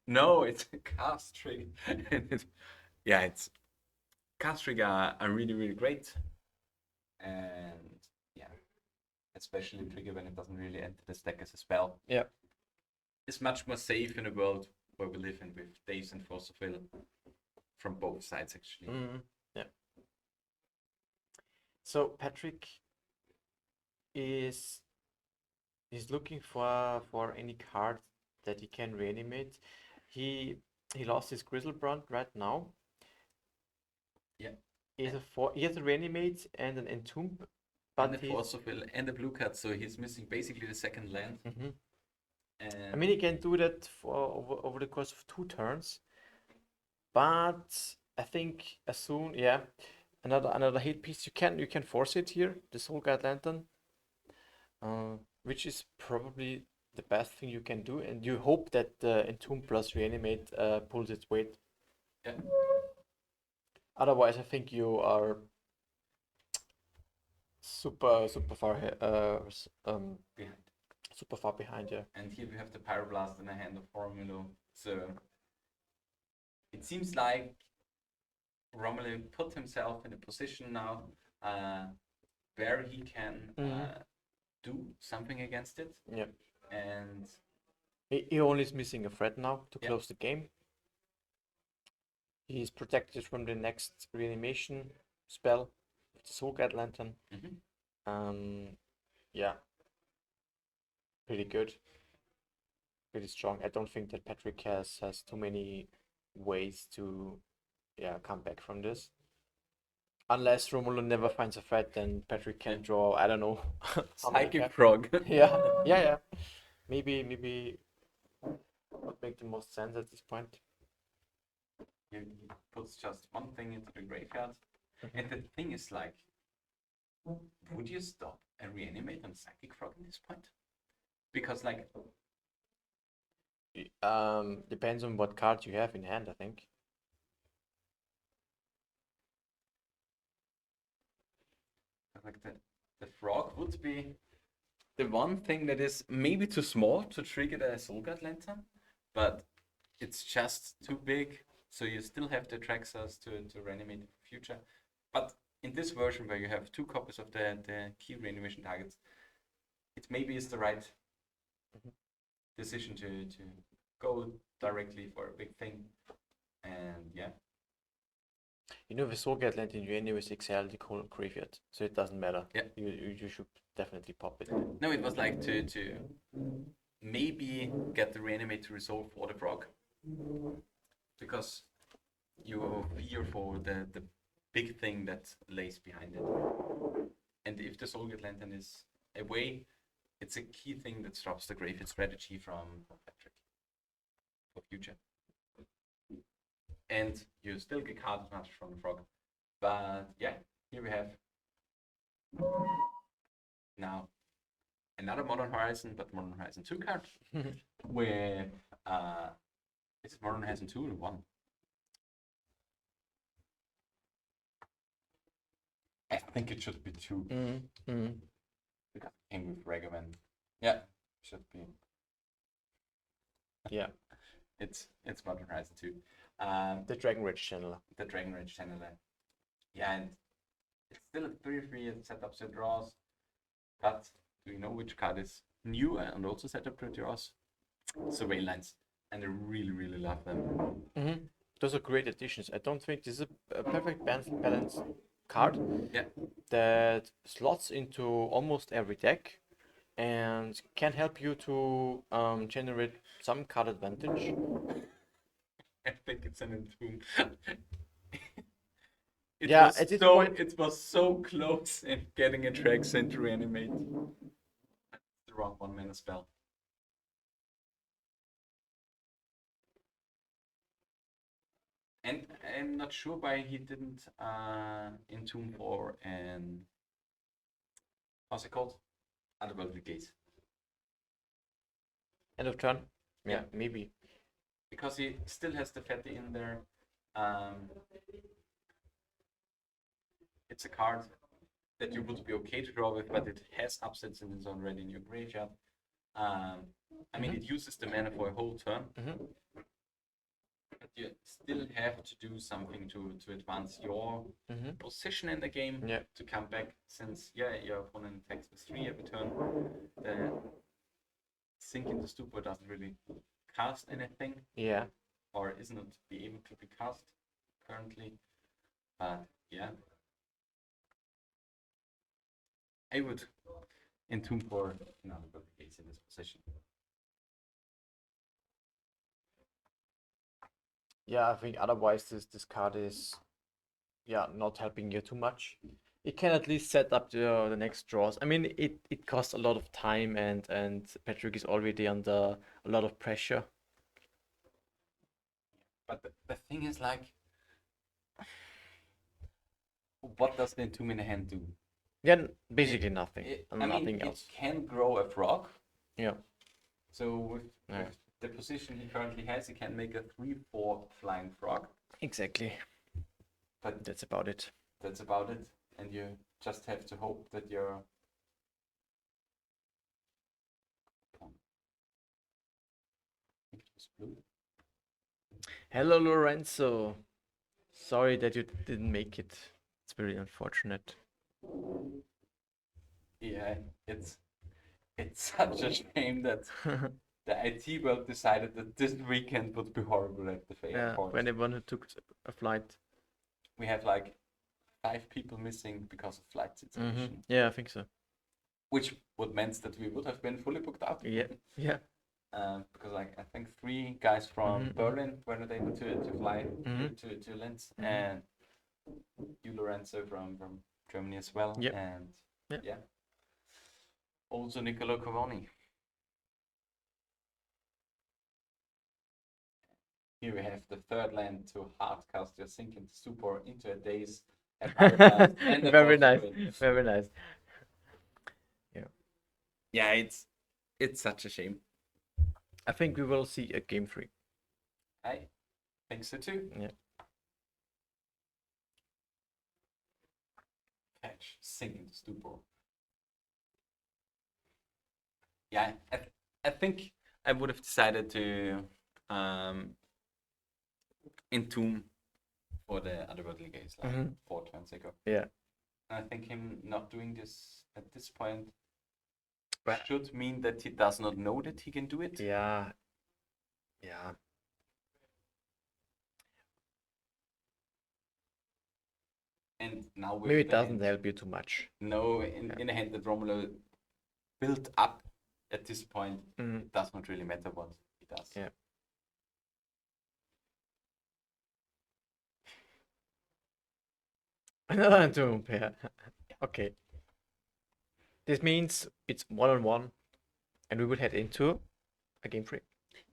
No, it's a cast trigger. It's cast trigger are really great, and yeah, especially trigger when it doesn't really enter the stack as a spell. Yeah. It's much more safe in a world where we live in with Daves and Force of Will from both sides, actually. Yeah. So Patrick is looking for any card that he can reanimate. He lost his Grizzlebrand right now. Yeah. He has a reanimate and an entomb, And but the Force of Will and the blue card, so he's missing basically the second land. I mean, he can do that for over the course of 2 turns, but I think as soon, another hate piece. You can force it here, the Soul Guide Lantern, which is probably the best thing you can do, and you hope that the Entomb plus Reanimate pulls its weight. Yeah. Otherwise, I think you are super far Behind. super far behind. Yeah. And here we have the Pyroblast in the hand of Romelu. So it seems like Romelu put himself in a position now where he can do something against it. Yeah. And He only is missing a threat now to Yeah. close the game. He is protected from the next reanimation spell with the Soul Guide Lantern. Yeah. Pretty good. Pretty strong. I don't think that Patrick has too many ways to come back from this. Unless Romulo never finds a threat, then Patrick can draw, I don't know. how many Psychic cards. Frog. Yeah. Maybe would make the most sense at this point. He puts just one thing into the graveyard. And the thing is, like, would you stop and reanimate on Psychic Frog at this point? Because, like, Depends on what card you have in hand, I think. the frog would be the one thing that is maybe too small to trigger the Soul Guard Lantern, but it's just too big, so you still have the Traxxas to reanimate in the future. But in this version where you have 2 copies of the key reanimation targets, it maybe is the right decision to go directly for a big thing. And yeah, You know, the Soulgate land in Reanimator is exactly the graveyard, so it doesn't matter. Yeah. You should definitely pop it. no, it was like to maybe get the Reanimator to resolve for the frog, because you fear for the big thing that lays behind it. And if the Soulgate Lantern is away, it's a key thing that stops the graveyard strategy from Patrick for future. And you still get card advantage from the frog. But yeah, here we have now another Modern Horizon, but Modern Horizon 2 card with it's Modern Horizon 2 or 1. I think it should be 2 because it came with Ragavan. Yeah, should be. Yeah. It's Modern Horizon 2. The Dragon Rage channel. The Dragon Rage channel. Yeah, and it's still a 3/3 setup to draws. But do you know which card is new and also set up to draws? Survey lines. And I really love them. Those are great additions. I don't think this is a perfect balance card Yeah. that slots into almost every deck and can help you to generate some card advantage. I think it's an entomb. Yeah, was at this so, point- it was so close in getting a track sent to reanimate. The wrong 1-mana spell. And I'm not sure why he didn't entomb for an how's it called? Otherworldly Gaze. End of turn? Yeah. Maybe. Because he still has the fatty in there. It's a card that you would be okay to draw with, but it has upsets and it's already in your graveyard. I mean, it uses the mana for a whole turn, but you still have to do something to advance your position in the game Yeah. to come back. Since your opponent attacks with 3 every turn, the Sink into Stupor doesn't really cast anything, Yeah. or is not be able to be cast currently. But yeah, I would entomb for another case in this position. Yeah, I think otherwise this card is not helping you too much. It can at least set up the next draws. I mean, it costs a lot of time and Patrick is already under a lot of pressure. But the thing is, like, what does the entomb in the hand do? Yeah, basically nothing. I Nothing mean, else. it can grow a frog. Yeah. So with Yeah. the position he currently has, he can make a 3/4 flying frog. Exactly. But That's about it. that's about it. And you just have to hope that your I think it was blue. Hello, Lorenzo. Sorry that you didn't make it. It's very unfortunate. Yeah, it's such a shame that the IT world decided that this weekend would be horrible at the fair Yeah, airport. for anyone who took a flight. We have like 5 people missing because of flight situation, Yeah, I think so. which would meant that we would have been fully booked out. Yeah. Yeah. Because like I think 3 guys from Mhm. Berlin were not able to fly Mhm. to Linz, Mhm. and you Lorenzo from Germany as well, Yep. and Yep. yeah, also Niccolo Cavani. Here we have the 3rd land to hardcast your Sink into Stupor into a daze. at Hardcast, and the Very 4th nice. win. Very nice. Yeah, it's such a shame. I think we will see a game 3. I think so too. Yeah. Catch, Sink into Stupor. Yeah, I think I would have decided to entomb for the Otherworldly Gaze like Mhm. 4 turns ago. Yeah. And I think him not doing this at this point But- should mean that he does not know that he can do it. Yeah. Yeah. And now with Maybe it the doesn't hand, help you too much. no, in the hand that Romulo built up at this point, Mhm. it does not really matter what he does. Yeah. Another two pair. Okay. This means it's 1-on-1, and we will head into a game 3.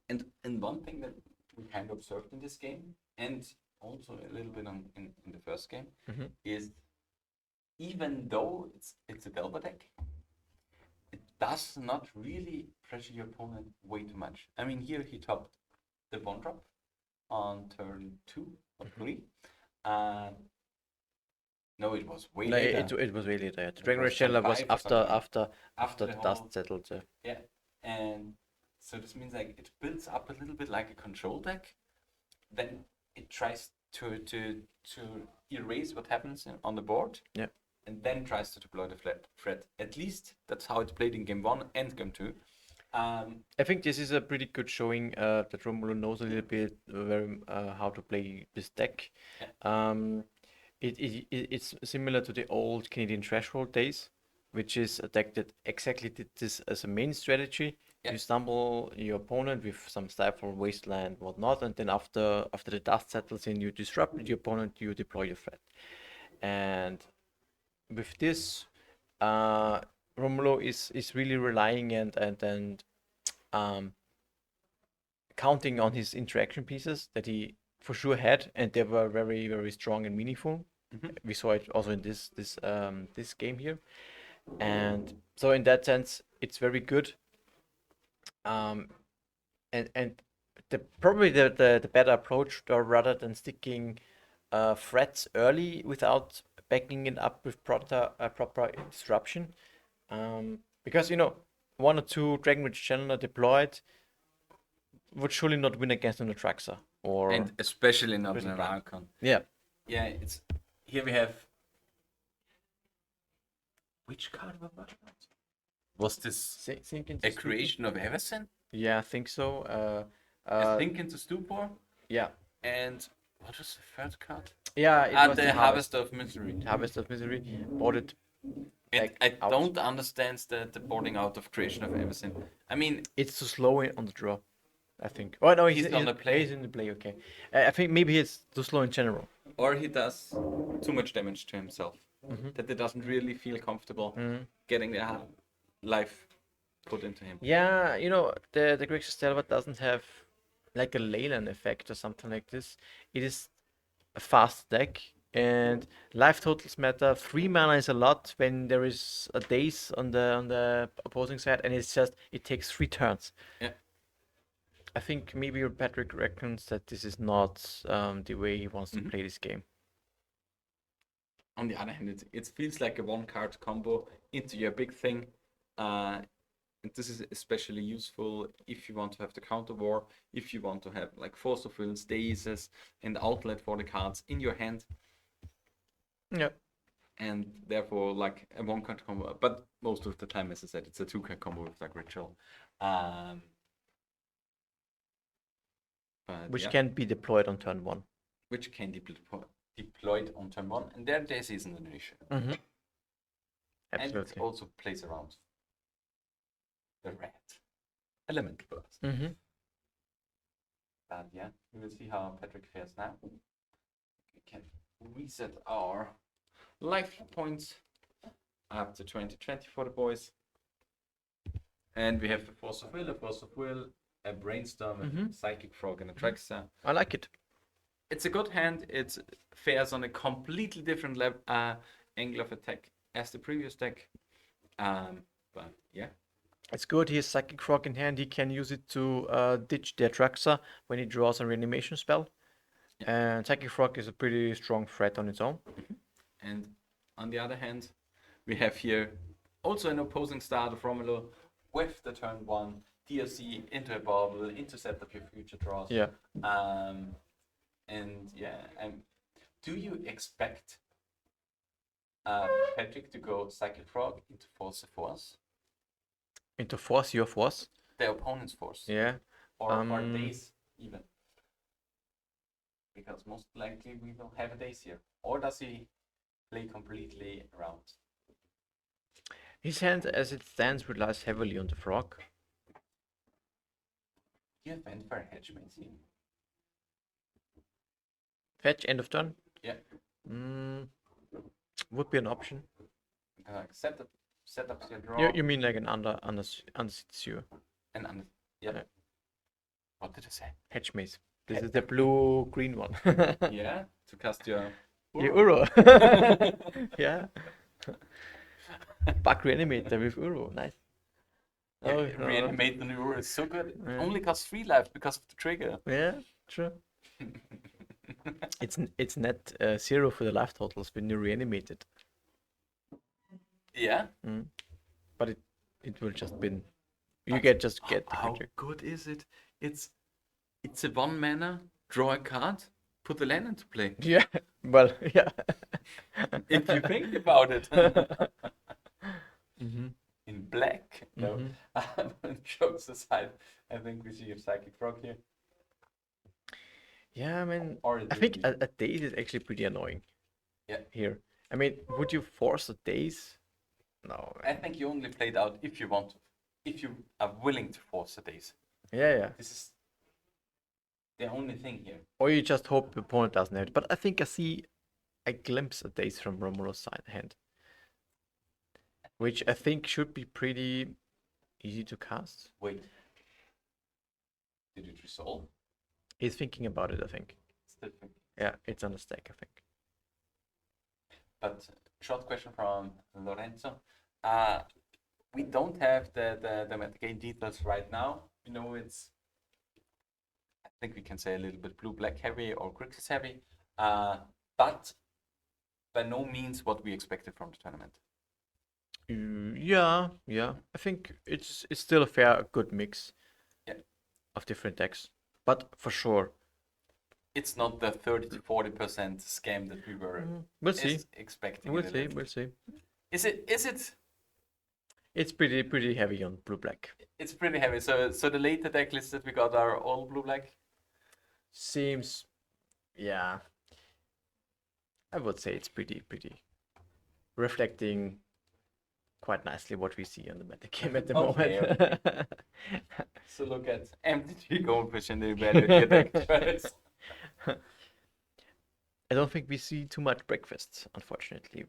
And one thing that we kind of observed in this game, and also a little bit in the first game, Mhm. is even though it's a Delver deck, it does not really pressure your opponent way too much. I mean, here he topped the 1-drop on turn 2 or 3. No, it was way No, later. it was really there. The It Dragon was Rage Channeler turn was 5 or after something. after the the whole- dust settled. Yeah, and so this means like it builds up a little bit like a control deck. Then it tries to erase what happens on the board. Yeah. And then tries to deploy the threat. At least that's how it played in game 1 and game 2. I think this is a pretty good showing that Romulo knows a little bit very how to play this deck. It's similar to the old Canadian Threshold days, which is a deck that exactly did this as a main strategy. Yeah. You stumble your opponent with some Stifle, Wasteland, whatnot, and then after the dust settles in, you disrupt your opponent, you deploy your threat. And with this, Romulo is really relying and counting on his interaction pieces that he for sure had, and they were very very strong and meaningful. We saw it also in this game here, and so in that sense, it's very good. And the probably the better approach, or rather than sticking threats early without backing it up with proper disruption, because 1 or 2 Dragon Rage Channeler deployed would surely not win against an Atraxa or and especially not Prison an Brand. Archon. yeah. Yeah, it's here we have. Which card was that? Was this Sink into a creation of Everson? Yeah, I think so. A Think into Stupor? Yeah, And what was the third card? yeah. It was The Harvest of Misery. Harvest of Misery. Bought it. And Back I out. don't understand the boarding out of Creation of Everson. I mean, It's too slow on the draw, I think. Oh no, He's on the play. He's in the play. Okay, I think maybe it's too slow in general. or he does too much damage to himself. Mm-hmm. That he doesn't really feel comfortable getting the life put into him. Yeah, the Grixis Delver doesn't have like a Leyland effect or something like this. It is a fast deck, and life totals matter. 3 mana is a lot when there is a daze on the opposing side, and it takes 3 turns. Yeah. I think maybe Patrick reckons that this is not the way he wants to play this game. On the other hand, it feels like a 1-card combo into your big thing. And this is especially useful if you want to have the counter war, if you want to have like Force of Will, Stasis, and outlet for the cards in your hand. Yeah. And therefore, like a 1-card combo. But most of the time, as I said, it's a 2-card combo with like Ritual. But Which yeah, can be deployed on turn 1. which can be deployed on turn 1, and there isn't an issue. Mm-hmm. And it Absolutely. also plays around the red elemental blast. Mm-hmm. But yeah, we will see how Patrick fares now. We can reset our life points up to 2020 for the boys. And we have a Force of Will, a Brainstorm, a Psychic Frog, and a Traxa. I like it. It's a good hand. It fares on a completely different angle of attack as the previous deck. But yeah. It's good. He has Psychic Frog in hand. He can use it to ditch the Atraxa when he draws a reanimation spell. And Psychic Frog is a pretty strong threat on its own. And on the other hand, we have here also an opposing start of Romulo with the turn 1 DLC into a bubble, intercept of your future draws. Yeah. And yeah, do you expect Patrick to go Psychic Frog into Force of Force? Into Force, your Force. The opponent's Force. Yeah. Or days even. Because most likely we will have a days here. Or does he play completely around. His hand, as it stands, relies heavily on the frog. You have Endfire Hedgemate here. Fetch, end of turn. Yeah. Would be an option. Set up your draw. You mean like an under sewer and yeah. Yeah. What did I say? hedge maze. This is the blue-green one. Yeah, to cast your Yeah, Uro. Yeah. Back Reanimator with Uro. Nice. Yeah, Oh, no. Reanimate the Euro is so good. Yeah. Only costs 3 life because of the trigger. Yeah, true. It's net 0 for the life totals when you reanimated. Yeah. But it will just bin. You get the How creature. good is it? It's a 1 mana, draw a card, put the land into play. Yeah. Well, yeah. If you think about it. Mm-hmm. In black. No. Jokes aside, I think we see a Psychic Frog here. Yeah, I mean, Or I think a daze is actually pretty annoying. Yeah. Here, I mean, would you force a daze? No. I think you only played out if you want to. If you are willing to force the days. Yeah. This is the only thing here. Or you just hope the opponent doesn't have it. But I think I see a glimpse of daze from Romulo's side hand, which I think should be pretty easy to cast. Wait. Did it resolve? He's thinking about it, I think. Still think. Yeah, it's on the stack, I think. But short question from Lorenzo. We don't have the metagame details right now. You know, it's, I think we can say a little bit blue-black heavy or Grixis heavy, but by no means what we expected from the tournament. Yeah. I think it's still a good mix. Yeah. Of different decks, but for sure, It's not the 30 to 40% scam that we were we'll see. expecting. We'll see. Is it? It's pretty heavy on blue-black. It's pretty heavy. So the later deck lists that we got are all blue-black. Seems, yeah. I would say it's pretty reflecting quite nicely what we see on the metagame at the Okay, moment. So look at MTG Goldfish and evaluate your deck choice. I don't think we see too much breakfast, unfortunately.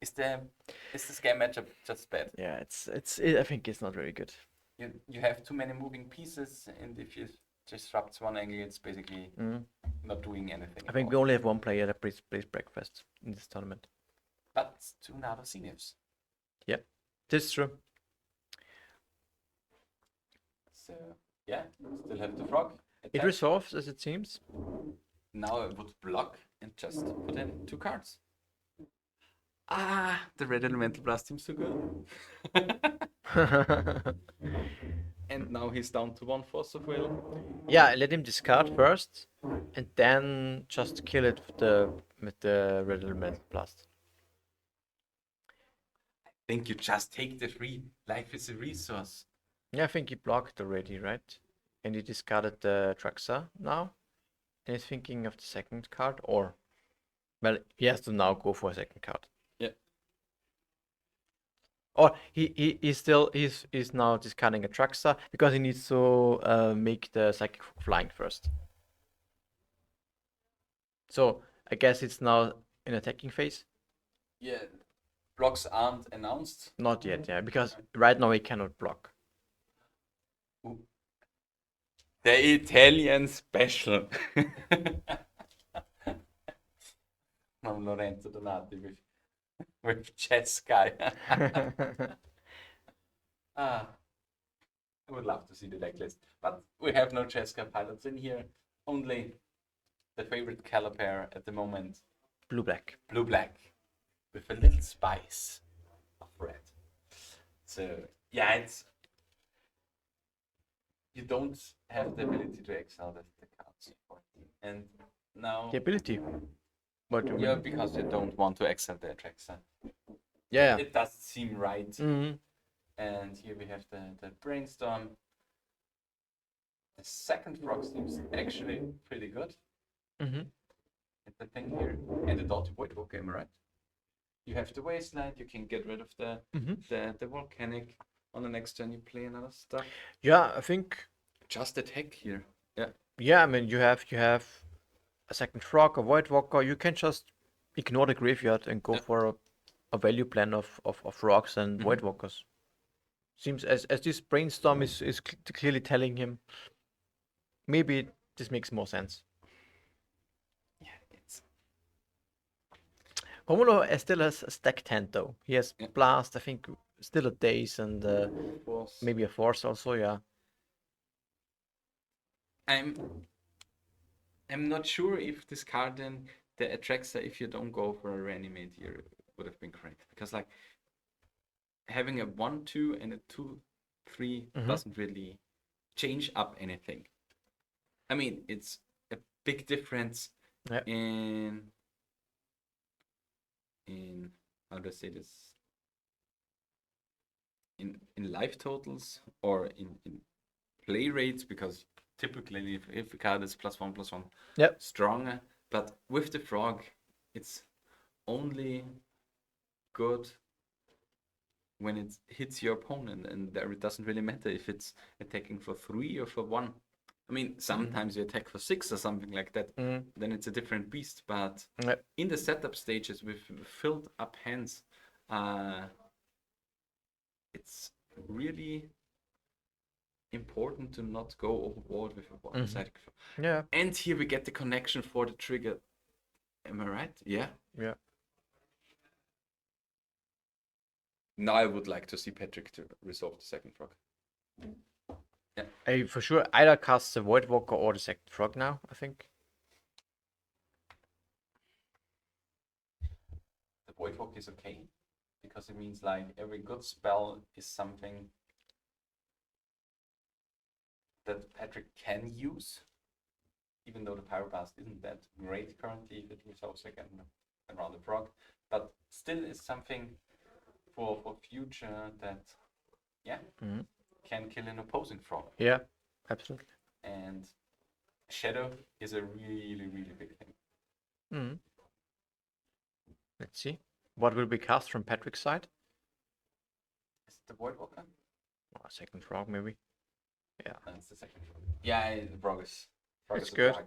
Is the scam matchup just bad? Yeah, I think it's not very good. You have too many moving pieces, and if you disrupt one angle, it's basically not doing anything. I think we only have one player that plays breakfast in this tournament. But 2 Nado Seniors. Yeah, this is true. So yeah, still have the frog. It attack. resolves as it seems. Now I would block and just put in 2 cards. The red elemental blast seems so good. And now he's down to 1 force of will. Yeah, let him discard first, and then just kill it with the red elemental blast. I think you just take the 3. Life is a resource. Yeah, I think he blocked already, right? And he discarded the Traxa now. And he's thinking of the second card, or well, he has to now go for a second card. Yeah. Or he's now discarding a Traxa because he needs to make the Psychic flying first. So I guess it's now in attacking phase. Yeah. Blocks aren't announced. Not yet, yeah, because right now he cannot block. The Italian special. From Lorenzo Donati with Chess Guy. I would love to see the deck list, but we have no Chess Guy pilots in here. Only the favorite color pair at the moment, Blue-black. blue-black, with a little spice of red. So yeah, it's, you don't have the ability to exile the cards, and now The ability. What do you yeah, mean? because you don't want to exile the Traxa. Yeah. It doesn't seem right. Mm-hmm. And here we have the brainstorm. The second frog seems actually pretty good. Mm-hmm. It's the thing here. And the Dotty Voidwalker, am I right? You have the Wasteland, you can get rid of the Volcanic. On the next turn, you play another stuff. Yeah, I think. Just attack here. Yeah. Yeah, I mean you have a second frog, a Void Walker. You can just ignore the graveyard and go Yeah. for a value plan of frogs and Void Mhm. Walkers. Seems as this brainstorm is clearly telling him maybe this makes more sense. Yeah, it's Romulo still has a stacked hand though. He has Yeah. blast, I think still a daze and force. maybe a force also, yeah. I'm not sure if this card then the Atraxa, if you don't go for a Reanimator, would have been correct. Because like having a 1/2 and a 2/3 Mhm. doesn't really change up anything. I mean, it's a big difference Yeah. in how do I say this? In life totals or in play rates, because typically if a card is +1/+1 Yep. stronger, but with the frog it's only good when it hits your opponent, and there it doesn't really matter if it's attacking for 3 or for 1. I mean, sometimes you attack for 6 or something like that, Mhm. then it's a different beast, but Yep. in the setup stages with filled up hands, it's really important to not go overboard with a one-sided. Yeah. And here we get the connection for the trigger. Am I right? Yeah. Yeah. Now I would like to see Patrick to resolve the second frog. I for sure either cast the Void Walker or the second frog now, I think. The Void Walk is okay, because it means like every good spell is something that Patrick can use, even though the Pyroblast isn't that great currently if it resolves again around the frog, but still is something for future that Mhm. can kill an opposing frog. Yeah, absolutely. And Shadow is a really, really big thing. Mhm. Let's see. What will be cast from Patrick's side? Is it the Voidwalker? Oh, a second frog, maybe. That's the second frog. Yeah, the frog is It's a good. drag.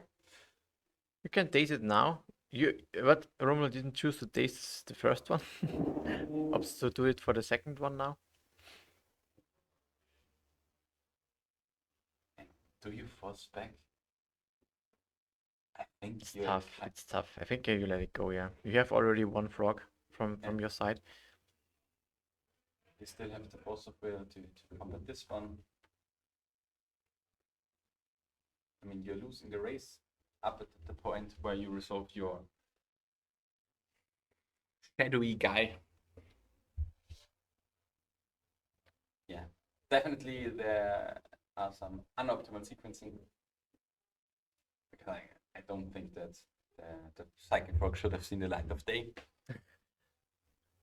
You can daze it now. What Romulo didn't choose to daze the first one. Opts to do it for the second one now. Do you force back? I think It's you're tough. It's tough. I think you let it go. Yeah, you have already one frog from your side. You still have the force of will to combat this one. I mean, you're losing the race up at the point where you resolve your shadowy guy. Yeah, definitely there are some unoptimal sequencing, because I don't think that the Psychic Frog should have seen the light of day.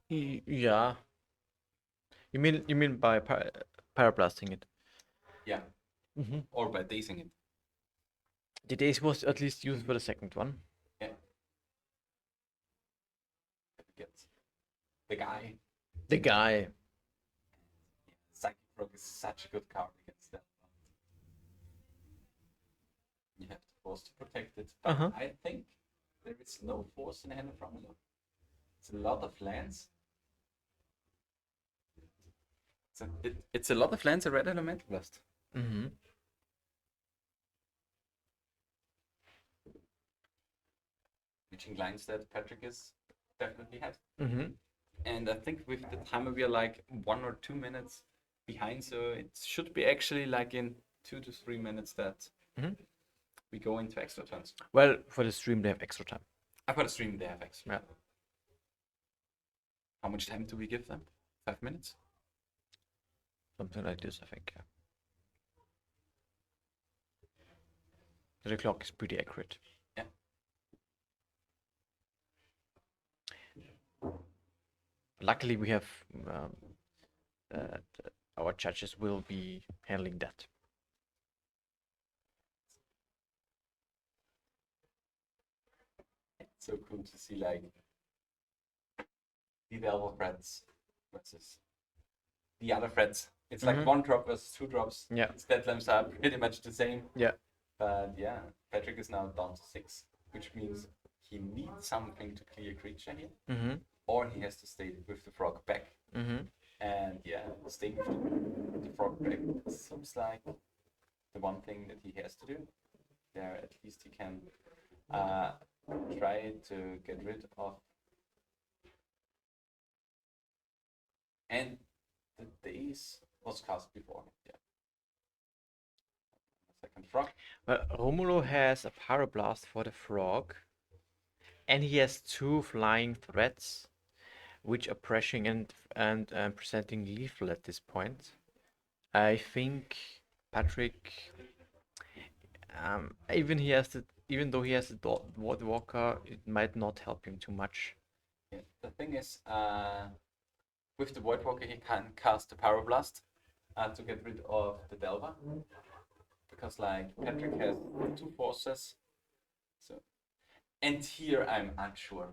Yeah. You mean by pyroblasting it? Yeah, Mm-hmm. or by dazing it. The daze was at least used for the second one. Yeah. Get the guy. The guy. Psychic Frog is such a good card against that. You have the force to protect it. But Uh-huh. I think there is no force in the hand of Romulo. It's a lot of lands. It's a lot of lands, a red elemental blast. Mm-hmm. Reaching lines that Patrick is definitely had. Mm-hmm. And I think with the timer we are like 1 or 2 minutes behind, so it should be actually like in 2 to 3 minutes that we go into extra turns. Well, for the stream they have extra time. For the stream they have extra. Yeah. How much time do we give them? 5 minutes? Something like this, I think. Yeah. The clock is pretty accurate. Yeah. Luckily, we have our judges will be handling that. so cool to see like the Delver threats versus the other threats. It's like 1 drop versus 2 drops. Yeah. Stat lamps are pretty much the same. Yeah. But yeah, Patrick is now down to 6, which means he needs something to clear creature here, Mm-hmm. or he has to stay with the frog back. Mm-hmm. And yeah, staying with the frog back seems like the one thing that he has to do. There, at least he can try to get rid of. And the days was cast before. Yeah. Second frog. Well, Romulo has a Pyroblast for the frog, and he has 2 flying threats, which are pressing and presenting lethal at this point. I think Patrick, even though he has the Void Walker, it might not help him too much. Yeah. The thing is, with the Void Walker, he can cast the Pyroblast to get rid of the Delver. Because like Patrick has 2 forces. So, and here I'm unsure.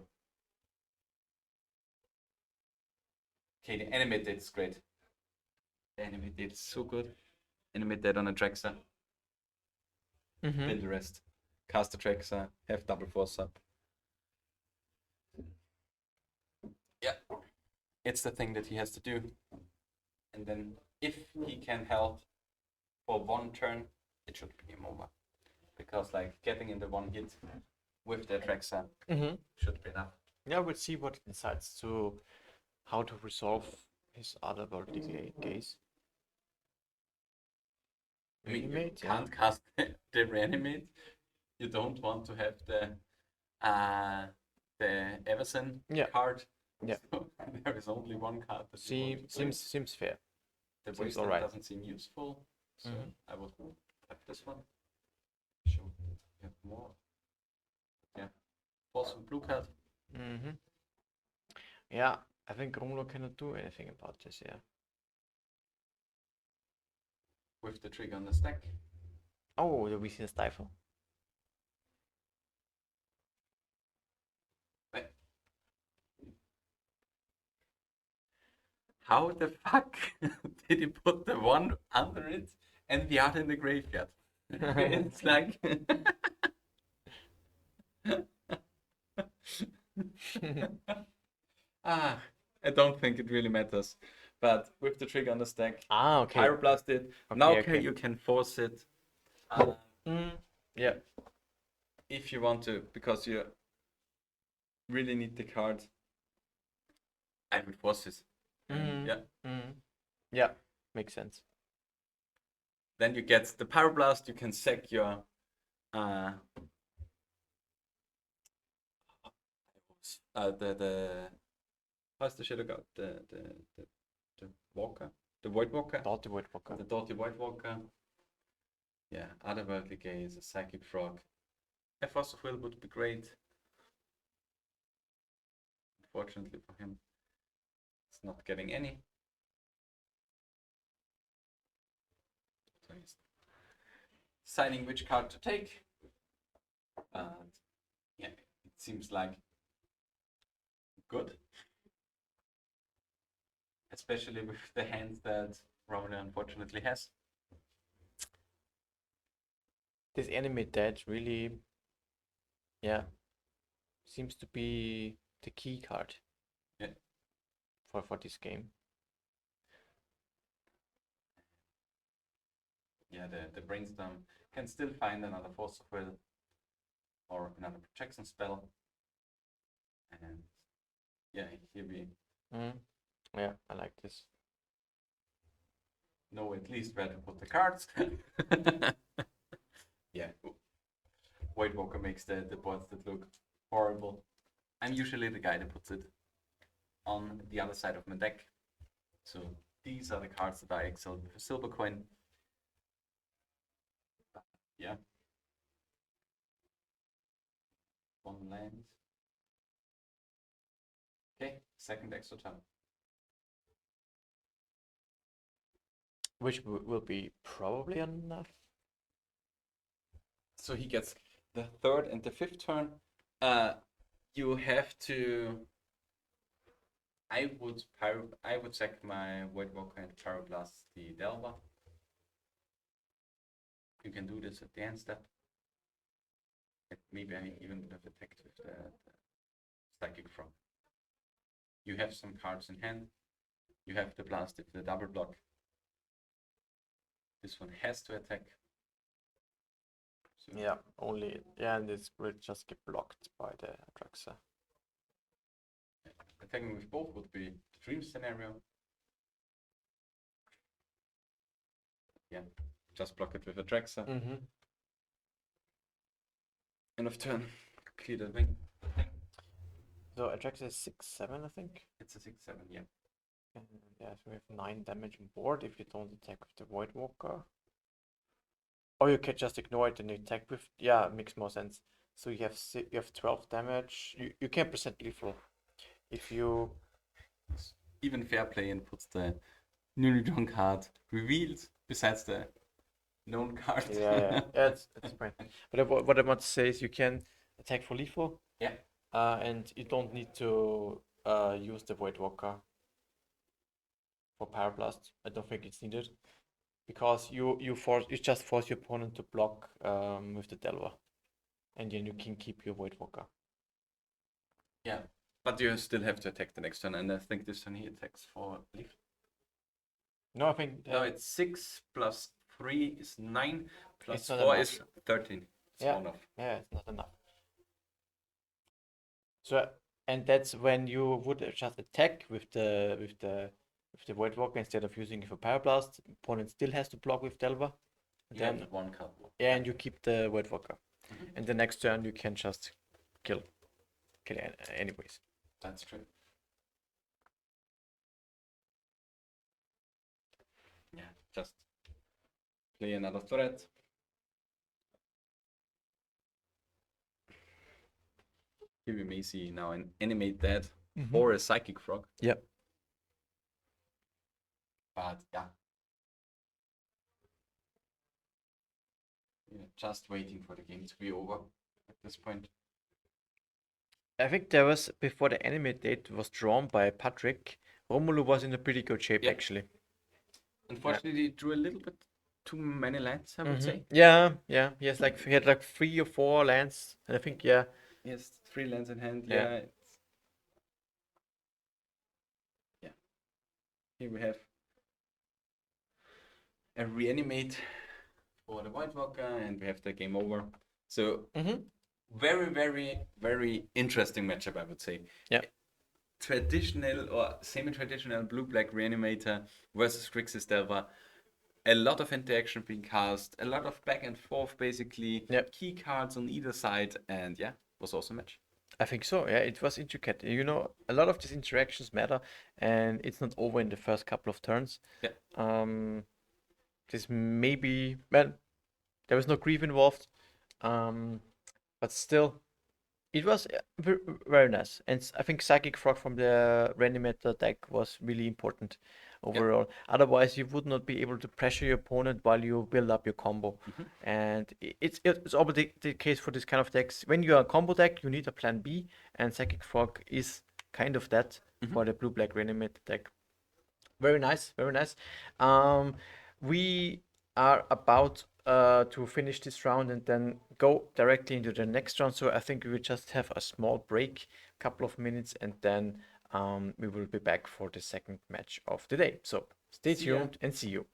Okay, the Animator is great. The Animator is so good. Animate that on a Traxxas. Mm-hmm. Build the rest. Cast the Traxxas. Have double force up. Yeah. It's the thing that he has to do. And then if he can help for 1 turn, it should be game over. Because like getting in the 1 hit with the Traxxas Mm-hmm. should be enough. Yeah, we'll see what he decides to, how to resolve his other worldly gaze. I mean, you Reanimate, yeah. can't cast the Reanimate. You don't want to have the Everson Yeah. card. Yeah. So there is only 1 card that you want to play. Seems fair. The seems wasteland alright. doesn't seem useful, so Mhm. I would have this one. Sure, have more. Yeah, also blue card. Mm-hmm. Yeah, I think Romulo cannot do anything about this, yeah. With the trigger on the stack. Oh, the Weasel Stifle. How the fuck did he put the 1 under it and the other in the graveyard? It's like I don't think it really matters. But with the trigger on the stack, Ah, okay. Pyroblast it. Now okay. you can force it. Yeah. If you want to, because you really need the card. I would force this. Mm-hmm. Yeah. Mm-hmm. Yeah, makes sense. Then you get the Pyroblast. You can sack your the how's the shadow god? The Walker, the Void Walker. Doughty Void Walker. The Doughty Void Walker. Yeah, Otherworldly Gaze, a Psychic Frog. A Force of Will would be great. Unfortunately for him, it's not getting any. So he's deciding which card to take. And yeah, it seems like good. Especially with the hands that Romero unfortunately has. This Animate Dead really, yeah, seems to be the key card. Yeah. For this game. Yeah, the Brainstorm can still find another Force of Will or another protection spell. And yeah, here we Yeah, I like this. know at least where to put the cards. Yeah, White Walker makes the boards that look horrible. I'm usually the guy that puts it on the other side of my deck. So these are the cards that I excel with a silver coin. Yeah. 1 land. Okay, second extra turn. Which will be probably enough. So he gets the 3rd and the 5th turn. you have to. I would sack my White Walker and Pyroblast the Delver. You can do this at the end step. Maybe I even would have attacked with the Psychic Frog. You have some cards in hand. You have the blast with the double block. This one has to attack. So Yeah, only and this will just get blocked by the Atraxa. attacking with both would be the dream scenario. Yeah, just block it with a Traxa. Mm-hmm. End of turn, clear the wing. So Atraxa is 6/7, I think. It's a 6/7, yeah. And yeah, so we have 9 damage on board if you don't attack with the Void Walker. Or you can just ignore it and attack with. Yeah, it makes more sense. So you have 12 damage. You can present lethal if you. Even fair play and puts the Nunidron card revealed besides the known card. Yeah, it's fine. But what I want to say is you can attack for lethal. Yeah. And you don't need to use the Void Walker for Pyroblast. I don't think it's needed because you just force your opponent to block with the Delver, and then you can keep your Void Walker. Yeah, but you still have to attack the next turn, and I think this turn he attacks for leaf. No, I think No, it's 6 plus 3 is 9 plus It's not 4 enough. is 13. It's Yeah. enough. yeah, it's not enough. So and that's when you would just attack with the Void Walker instead of using it for Pyroblast. Opponent still has to block with Delver. You Then have one card more. yeah, and you keep the Void Walker. Mhm. And the next turn you can just kill anyways. That's true. Yeah, just play another threat. Here we may see now an animate that or a psychic frog. Yep. But yeah. We're just waiting for the game to be over at this point. I think there was before the anime date was drawn by Patrick. Romulu was in a pretty good shape Yeah. actually. Unfortunately, he drew a little bit too many lands, I would say. Yeah. He had like 3 or 4 lands, and I think He has 3 lands in hand. Yeah. Yeah. Yeah. Here we have a reanimate for the White Walker, and we have the game over. So very, very, very interesting matchup, I would say. Yeah. Traditional or semi-traditional blue-black reanimator versus Grixis Delver. A lot of interaction being cast, a lot of back and forth, basically. Yep. Key cards on either side, and yeah, was also a match. I think so. Yeah, it was intricate. You know, a lot of these interactions matter, and it's not over in the first couple of turns. Yeah. This maybe well, there was no grief involved, but still, it was very nice. And I think Psychic Frog from the Reanimator deck was really important overall. Otherwise, you would not be able to pressure your opponent while you build up your combo. And it's always the case for this kind of decks. When you are a combo deck, you need a plan B, and Psychic Frog is kind of that for the blue-black Reanimator deck. Very nice, very nice. We are about to finish this round and then go directly into the next round. So I think we will just have a small break, a couple of minutes, and then we will be back for the second match of the day. So stay tuned and see you.